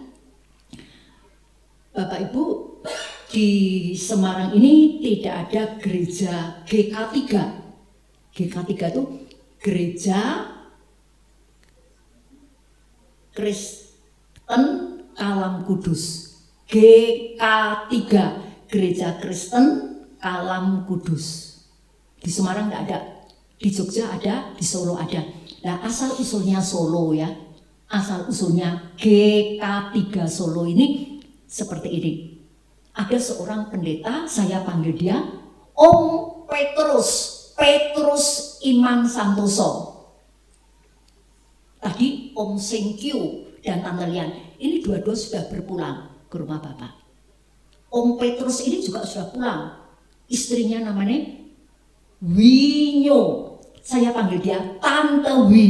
Bapak Ibu, di Semarang ini tidak ada gereja GK3. GK3 itu Gereja Kristen Kalam Kudus. GK3, Gereja Kristen Kalam Kudus. Di Semarang enggak ada, di Jogja ada, di Solo ada. Nah, asal usulnya Solo ya. Asal usulnya GK3 Solo ini seperti ini. Ada seorang pendeta, saya panggil dia Om Petrus Iman Santoso. Tadi Om Sengkyu dan Tante Lian, ini dua-dua sudah berpulang ke rumah Bapak. Om Petrus ini juga sudah pulang. Istrinya namanya Winyo. Saya panggil dia Tante Wi.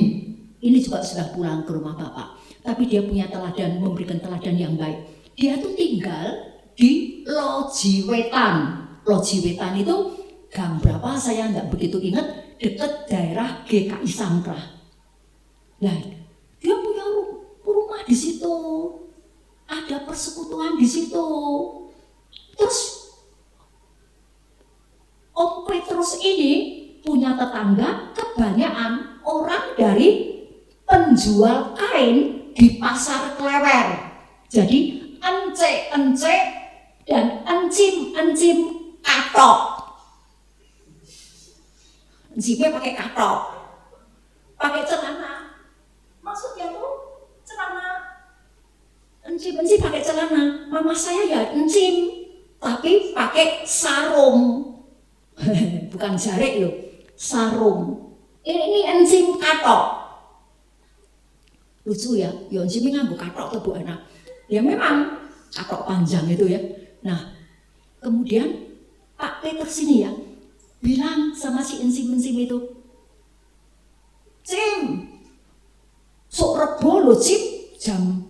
Ini juga sudah pulang ke rumah Bapak. Tapi dia punya teladan, memberikan teladan yang baik. Dia tuh tinggal di Loji Wetan. Loji Wetan itu gang berapa saya nggak begitu ingat, dekat daerah GKI Sangkrah. Nah, dia punya rumah di situ, ada persekutuan di situ. Terus Om Petrus ini punya tetangga kebanyakan orang dari penjual kain di pasar Klewer. Jadi ence dan encim katok. Encimnya pakai katok, pakai celana. Maksudnya tuh celana. Encim pakai celana. Mama saya ya encim, tapi pakai sarung. Bukan jarik loh, sarung. Ini encim katok. Lucu ya, encim nganggo katok tuh Bu Ana. Ya memang katok panjang itu ya. Nah, kemudian Pak Petrus ini ya bilang sama si encim itu, Cim, sok rebo lo Cim, jam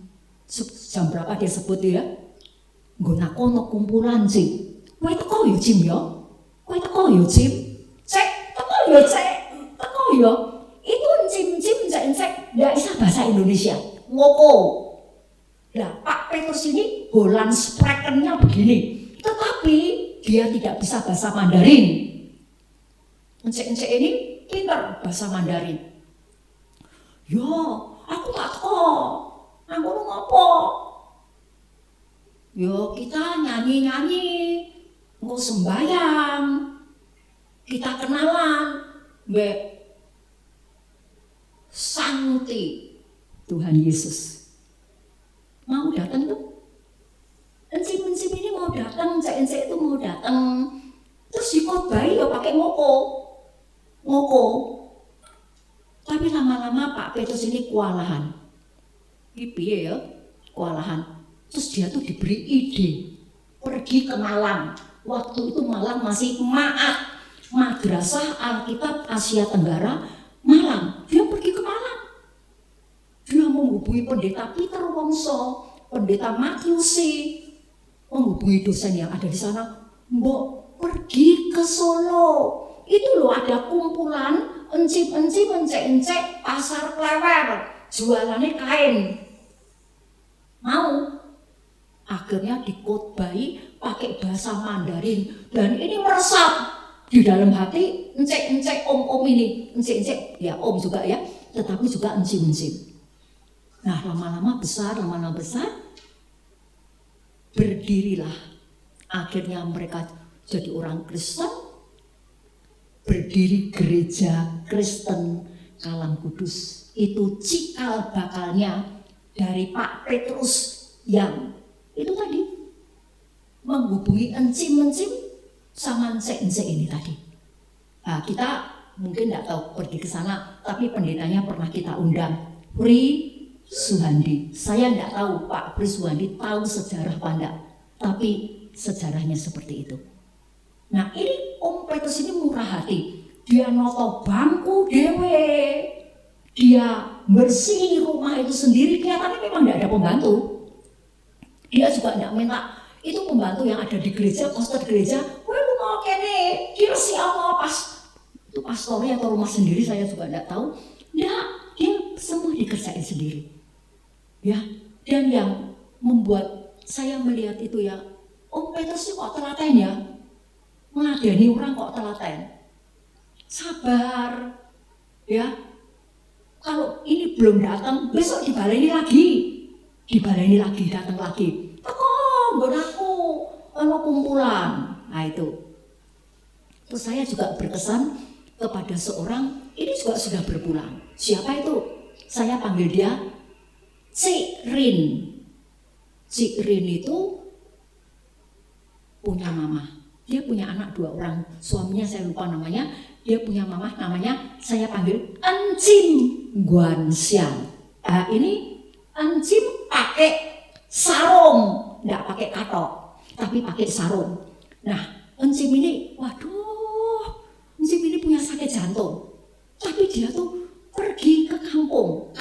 berapa dia sebut ya? Nggo kono kumpulan Cim. Kowe teko ya Cim ya? Kowe teko ya Cim? Cek, teko ya Cek. Teko ya. Itu encim cek enggak bisa bahasa Indonesia. Ngoko. Nah, Pak Petrus ini Holland Sprakennya begini. Tetapi dia tidak bisa bahasa Mandarin. Encek ini pinter bahasa Mandarin. Yo, aku tak kok, aku ngopo? Yo, kita nyanyi-nyanyi, mau sembayang, kita kenalan, Mbak Santi, Tuhan Yesus. Mau datang tuh? Encim-encim ini mau datang, cek-cek itu mau datang. Terus dikotbahi ya pakai ngoko. Tapi lama-lama Pak Petrus ini kewalahan. Piye ya, kewalahan. Terus dia tuh diberi ide pergi ke Malang. Waktu itu Malang masih Madrasah Alkitab Asia Tenggara Malang. Dia pergi ke Malang. Dia menghubungi pendeta Peter Wongso, pendeta Matiusi, menghubungi dosen yang ada di sana. Mbok pergi ke Solo. Itu loh ada kumpulan encim-encim, encek-encek pasar klewer, jualannya kain. Mau? Akhirnya dikotbahi pakai bahasa Mandarin dan ini meresap di dalam hati encek-encek om-om ini. Encek-encek ya om juga ya, tetapi juga encim-encim. Nah lama-lama besar, berdirilah. Akhirnya mereka jadi orang Kristen, berdiri gereja Kristen Kalam Kudus. Itu cikal bakalnya dari Pak Petrus yang itu tadi menghubungi encim-encim sama encek-encek ini tadi. Nah, kita mungkin tidak tahu pergi ke sana, tapi pendetanya pernah kita undang, Pri Suhandi. Saya tidak tahu Pak Pri Suhandi tahu sejarah apa enggak, tapi sejarahnya seperti itu. Nah ini Om Petrus ini murah hati. Dia noto bangku dewe, dia bersih rumah itu sendiri. Kelihatannya memang tidak ada pembantu. Dia juga tidak minta itu pembantu yang ada di gereja, pastor gereja. Wah lu mau kene, kira siapa pas itu pastornya atau rumah sendiri saya juga tidak tahu. Tidak, dia semua dikerjain sendiri. Ya, dan yang membuat saya melihat itu ya, Om Petrus ini kok telaten ya, ngeladeni orang kok telaten. Sabar, ya. Kalau ini belum datang, besok dibaleni lagi, datang lagi. Teko, nggon aku, ono kumpulan. Nah itu. Terus saya juga berkesan kepada seorang, ini juga sudah berpulang. Siapa itu? Saya panggil dia Cik Rin. Cik Rin itu punya mama. Dia punya anak 2 orang. Suaminya saya lupa namanya. Dia punya mama namanya saya panggil Encim Guanxiang. Ini Encim pakai sarung, enggak pakai katok, tapi pakai sarung. Nah, Encim ini, waduh, Encim ini punya sakit jantung. Tapi dia tuh pergi ke kampung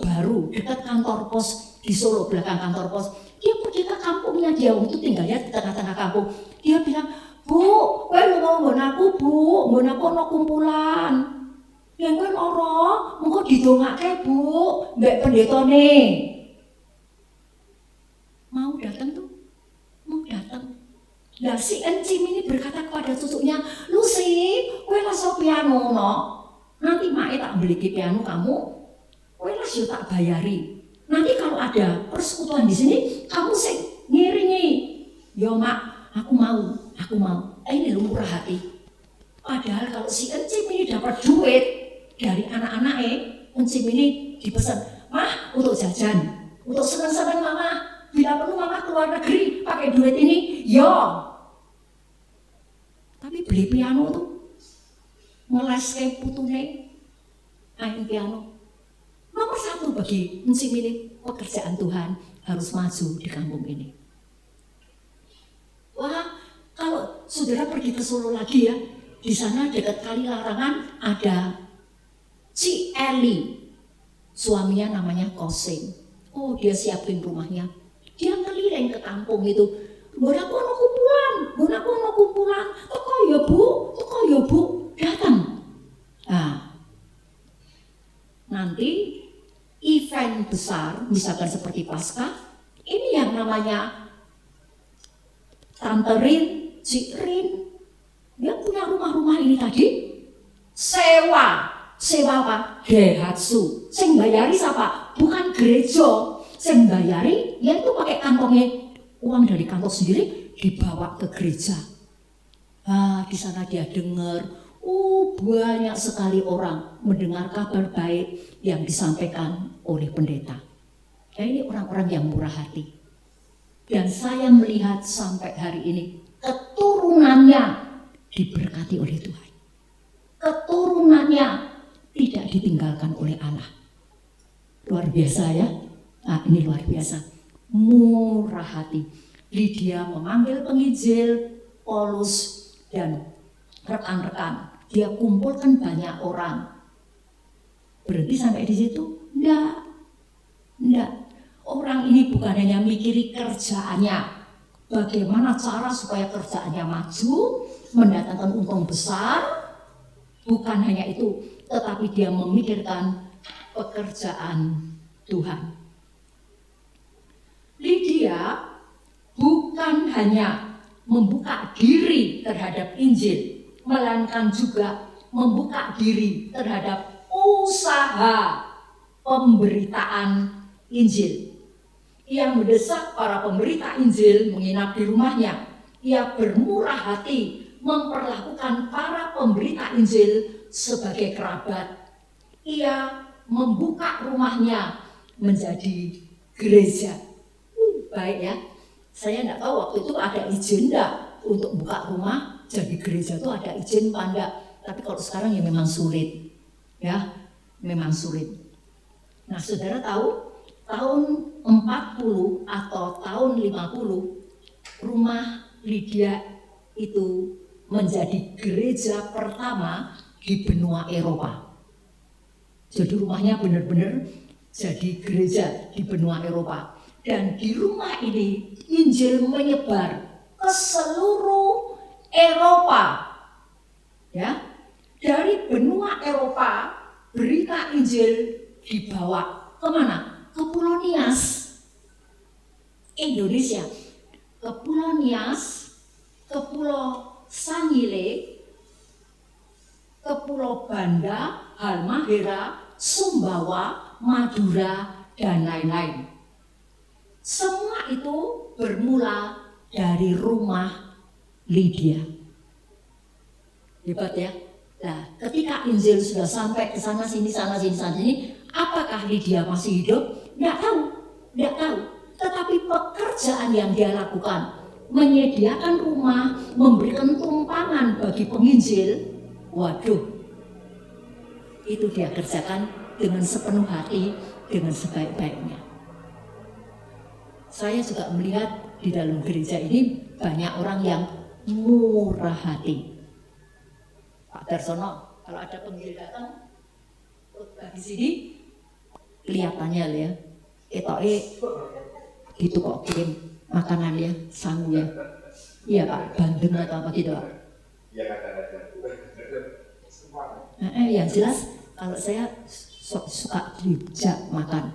baru dekat kantor pos di Solo, belakang kantor pos. Dia pergi ke kampungnya, dia waktu itu tinggalnya di tengah-tengah kampung. Dia bilang, Bu, kowe lu mau nggon aku, Bu, nggon aku ono kumpulan. Yang kowe ora, mengko didongake, Bu, mbek pendetane. Mau datang tuh? Mau datang. Lah si Encim ini berkata kepada cucunya, Lucy, kowe laso piano no. Nanti Mak tak beli piano kamu, kowe las yo tak bayari. Nanti kalau ada persekutuan di sini, kamu sing ngiringi. Yo Mak, aku mau. Ini lu murah hati. Padahal kalau si Encim ini dapat duit dari anak-anaknya, Encim ini dipesan, Mah untuk jajan, untuk senang-senang Mama. Bila perlu Mama keluar negeri pakai duit ini, yo. Tapi beli piano tuh ngeles kayak putune, main piano. Nomor 1 bagi Encim ini, pekerjaan Tuhan harus maju di kampung ini. Wah, kalau saudara pergi ke Solo lagi ya, di sana dekat Kali Larangan ada Ci Eli, suaminya namanya Kosing. Oh, dia siapin rumahnya. Dia keliling ke kampung itu. Nggon aku ono kumpulan. Teko ya Bu, datang. Nah, nanti event besar, misalkan seperti Paskah, ini yang namanya Tante Rin, Cik Rin, dia punya rumah-rumah ini tadi, sewa apa? Daihatsu. Sing bayari siapa? Bukan gereja. Sing bayari yaitu pakai kantongnya, uang dari kantong sendiri dibawa ke gereja. Di sana dia dengar, banyak sekali orang mendengar kabar baik yang disampaikan oleh pendeta. Ini orang-orang yang murah hati. Dan saya melihat sampai hari ini keturunannya diberkati oleh Tuhan. Keturunannya tidak ditinggalkan oleh Allah. Luar biasa ya. Ini luar biasa. Murah hati. Lydia memanggil penginjil, Paulus dan rekan-rekan. Dia kumpulkan banyak orang. Berhenti sampai di situ? Enggak. Orang ini bukan hanya mikiri kerjaannya, bagaimana cara supaya kerjaannya maju, mendatangkan untung besar. Bukan hanya itu, tetapi dia memikirkan pekerjaan Tuhan. Lydia bukan hanya membuka diri terhadap Injil, melainkan juga membuka diri terhadap usaha pemberitaan Injil. Ia mendesak para pemberita Injil menginap di rumahnya. Ia bermurah hati memperlakukan para pemberita Injil sebagai kerabat. Ia membuka rumahnya menjadi gereja. Baik ya, saya tidak tahu waktu itu ada izin enggak untuk buka rumah jadi gereja, itu ada izin apa enggak. Tapi kalau sekarang ya memang sulit. Ya, memang sulit. Nah, saudara tahu tahun 40 atau tahun 50 rumah Lydia itu menjadi gereja pertama di benua Eropa. Jadi rumahnya benar-benar jadi gereja di benua Eropa. Dan di rumah ini Injil menyebar ke seluruh Eropa. Ya, dari benua Eropa berita Injil dibawa kemana? Ke Pulau Nias, Indonesia, ke Pulau Nias, ke Pulau Sangile, ke Pulau Banda, Halmahera, Sumbawa, Madura, dan lain-lain. Semua itu bermula dari rumah Lydia. Hebat ya. Nah, ketika Injil sudah sampai ke sana sini, apakah Lydia masih hidup? Tidak tahu. Tetapi pekerjaan yang dia lakukan, menyediakan rumah, memberikan tumpangan bagi penginjil, waduh, itu dia kerjakan dengan sepenuh hati, dengan sebaik-baiknya. Saya juga melihat di dalam gereja ini banyak orang yang murah hati. Pak Darsono, kalau ada penginjil datang di sini, kelihatannya ya, gitu kok kirim makanan ya, sangu ya. Iya Pak, bandeng atau apa gitu Pak. Iya kadang-kadang. Yang jelas kalau saya suka dijak makan.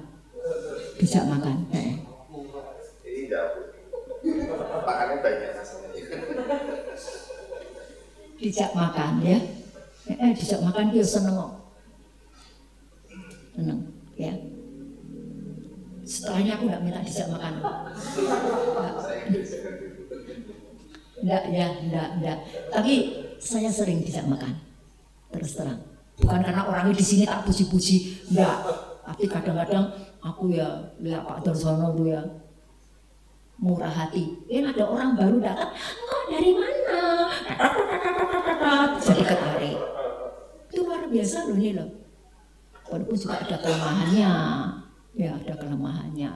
Makannya banyak rasanya. Dijak makan ya. Dijak makan dia seneng ya. Setelahnya aku nggak minta dijak makan. Enggak. Tapi saya sering dijak makan. Terus terang. Bukan karena orangnya di sini tak puji-puji, enggak. Tapi kadang-kadang aku ya lihat Pak Darsono tuh ya murah hati. Ada orang baru datang, "Engkau dari mana?" Jadi ketarik. Itu luar biasa loh ini loh. Walaupun juga ada kelemahannya. Ya, ada kelemahannya.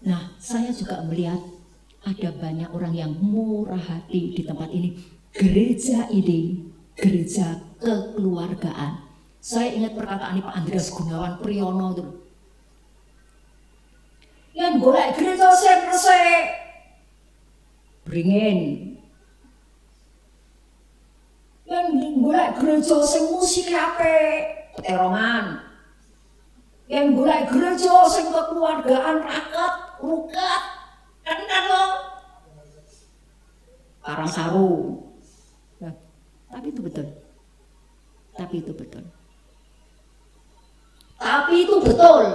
Nah, saya juga melihat ada banyak orang yang murah hati di tempat ini. Gereja ini, gereja kekeluargaan. Saya ingat perkataan Pak Andreas Gunawan Priyono itu. Yang golek gereja sing resik. Beringin. Yang golek gereja sing musik apik, Peterongan. Yang golek gereja sing kekeluargaan raket, ruket, kan lho. Karangsaru. Tapi itu betul. Tapi itu betul. Tapi itu betul.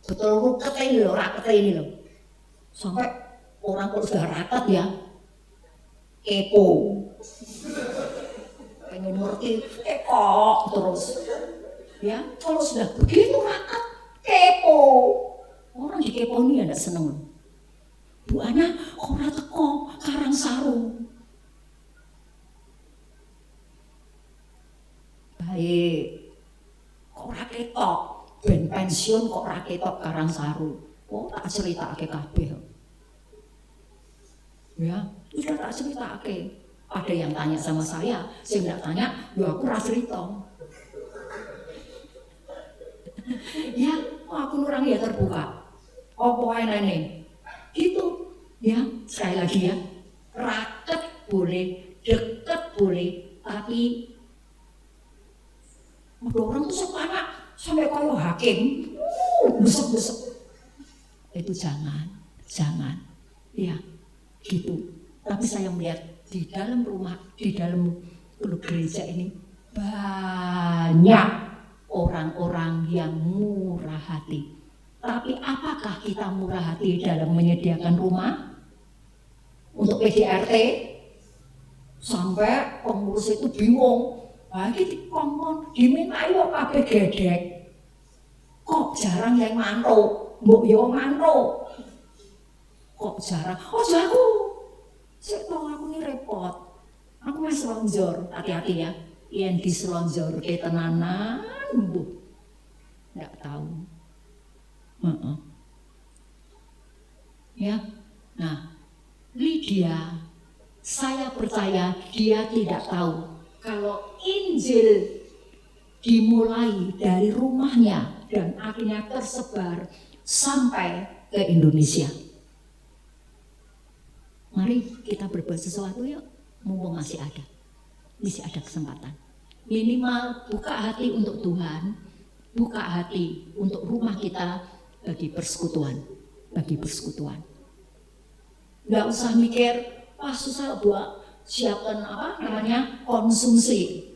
Betul ruket ini loh, raket ini loh. Sampai orang kalau sudah raket ya, kepo. Pengen ngerti, kok terus. Ya, kalau sudah begitu raket, kepo. Orang dikeponi ya enggak seneng loh. Bu Ana, ora teko Karangsaru. Baik, kok ora ketok, ben pensiun kok ora ketok Karangsaru. Oh, tak critakake kabeh. Ya, sudah tak critakake. Ada yang tanya sama saya, sing ndak tanya, ya aku ora cerita. Ya, aku orang ya terbuka. Apa ae nene? Gitu. Ya, sekali lagi ya. Raket boleh, deket boleh, tapi ada orang tuh sepanjang sampai kayak hakim, besek-besek. Itu jangan. Ya, gitu. Tapi saya melihat di dalam rumah, di dalam gereja ini banyak orang-orang yang murah hati. Tapi apakah kita murah hati dalam menyediakan rumah untuk PDRT? Sampai pengurus itu bingung. Lagi dikongkon, diminta yo kabeh gedek. Kok jarang yang mantuk, mbok yo mantuk. Kok jarang? Oh jago. Sik to aku ini repot. Aku wis selonjor, hati-hati ya. Yen diselonjorke tenanan, mbuh. Enggak tahu. Ya. Nah, Lydia, saya percaya dia tidak tahu kalau Injil dimulai dari rumahnya dan akhirnya tersebar sampai ke Indonesia. Mari kita berbuat sesuatu yuk, mumpung masih ada kesempatan. Minimal buka hati untuk Tuhan, buka hati untuk rumah kita bagi persekutuan. Nggak usah mikir, wah susah buat siapkan konsumsi.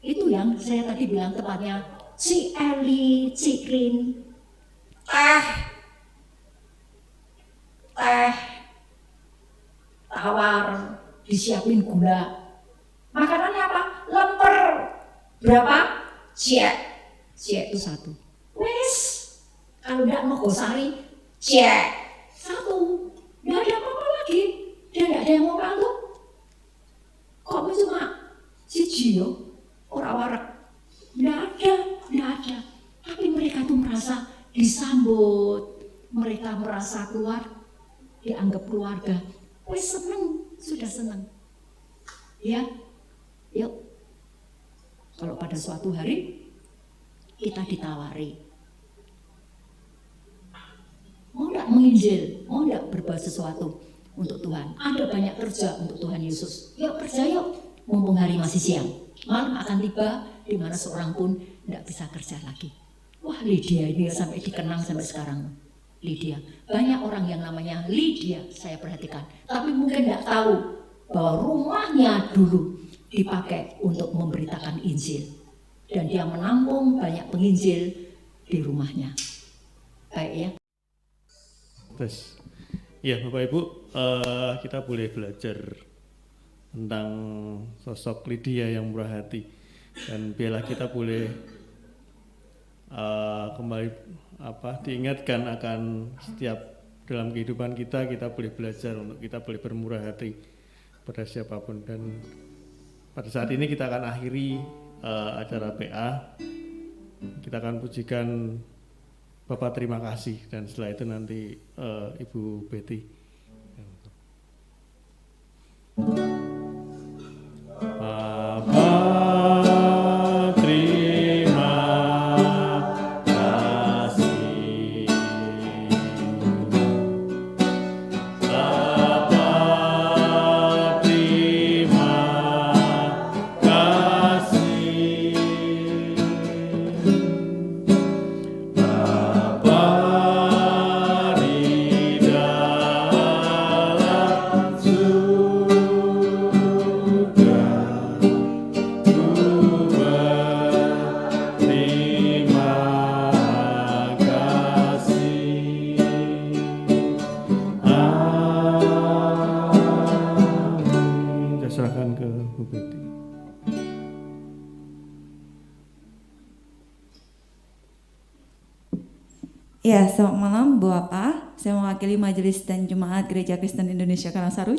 Itu yang saya tadi bilang tepatnya si Eli, Cikrin, teh, tawar, disiapin gula. Makanannya apa? Lemper. Berapa? Cek itu 1. Wes, kalau enggak Nogosari, cek 1. Enggak ada apa-apa lagi. Dan enggak ada yang mau malu. Kok cuma siji yo, ora warak. Enggak ada. Tapi mereka tuh merasa disambut. Mereka merasa dianggap keluarga. Wes sudah senang. Ya, yuk. Kalau pada suatu hari kita ditawari, mau enggak menginjil, mau enggak berbuat sesuatu untuk Tuhan. Ada banyak kerja untuk Tuhan Yesus. Yuk kerja yuk, mumpung hari masih siang. Malam akan tiba di mana seorang pun enggak bisa kerja lagi. Wah, Lydia ini sampai dikenang sampai sekarang. Lydia, banyak orang yang namanya Lydia saya perhatikan, tapi mungkin enggak tahu bahwa rumahnya dulu dipakai untuk memberitakan Injil dan dia menampung banyak penginjil di rumahnya. Baik ya. Terus, ya Bapak Ibu, kita boleh belajar tentang sosok Lydia yang murah hati, dan biarlah kita boleh kembali diingatkan akan setiap dalam kehidupan kita boleh belajar untuk kita boleh bermurah hati pada siapapun. Dan pada saat ini kita akan akhiri acara PA. Kita akan pujikan Bapak terima kasih, dan setelah itu nanti Ibu Betty. Bapak terima kasih. Bapak terima kasih. Bapa di dalam surga. Ya, selamat malam Bu Apa. Saya mewakili Majelis dan Jemaat Gereja Kristen Indonesia Karangsaru,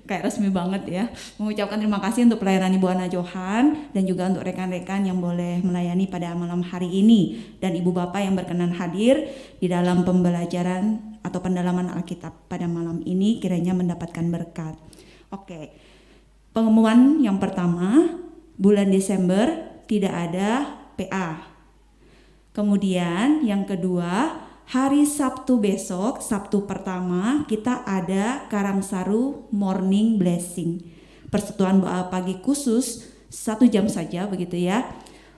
kayak resmi banget ya. Mengucapkan terima kasih untuk pelayanan Ibu Ana Johan dan juga untuk rekan-rekan yang boleh melayani pada malam hari ini dan Ibu Bapak yang berkenan hadir di dalam pembelajaran atau pendalaman Alkitab pada malam ini, kiranya mendapatkan berkat. Oke. Pengumuman yang pertama, bulan Desember tidak ada PA. Kemudian yang kedua, hari Sabtu besok, Sabtu pertama, kita ada Karangsaru Morning Blessing. Persekutuan doa pagi khusus 1 jam saja begitu ya.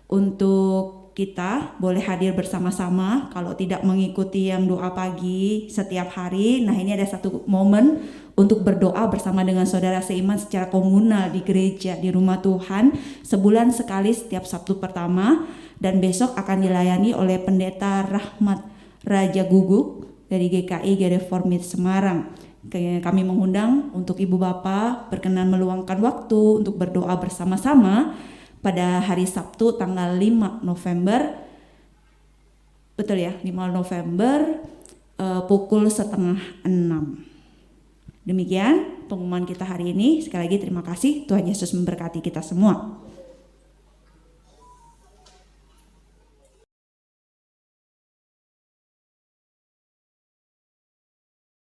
Untuk kita boleh hadir bersama-sama, kalau tidak mengikuti yang doa pagi setiap hari. Nah, ini ada satu momen untuk berdoa bersama dengan saudara seiman secara komunal di gereja, di rumah Tuhan, sebulan sekali setiap Sabtu pertama. Dan besok akan dilayani oleh Pendeta Rahmat Raja Guguk dari GKI Gereformit Semarang. Kami mengundang untuk Ibu Bapak berkenan meluangkan waktu untuk berdoa bersama-sama pada hari Sabtu tanggal 5 November. Betul ya, 5 November pukul 5:30. Demikian pengumuman kita hari ini. Sekali lagi terima kasih, Tuhan Yesus memberkati kita semua.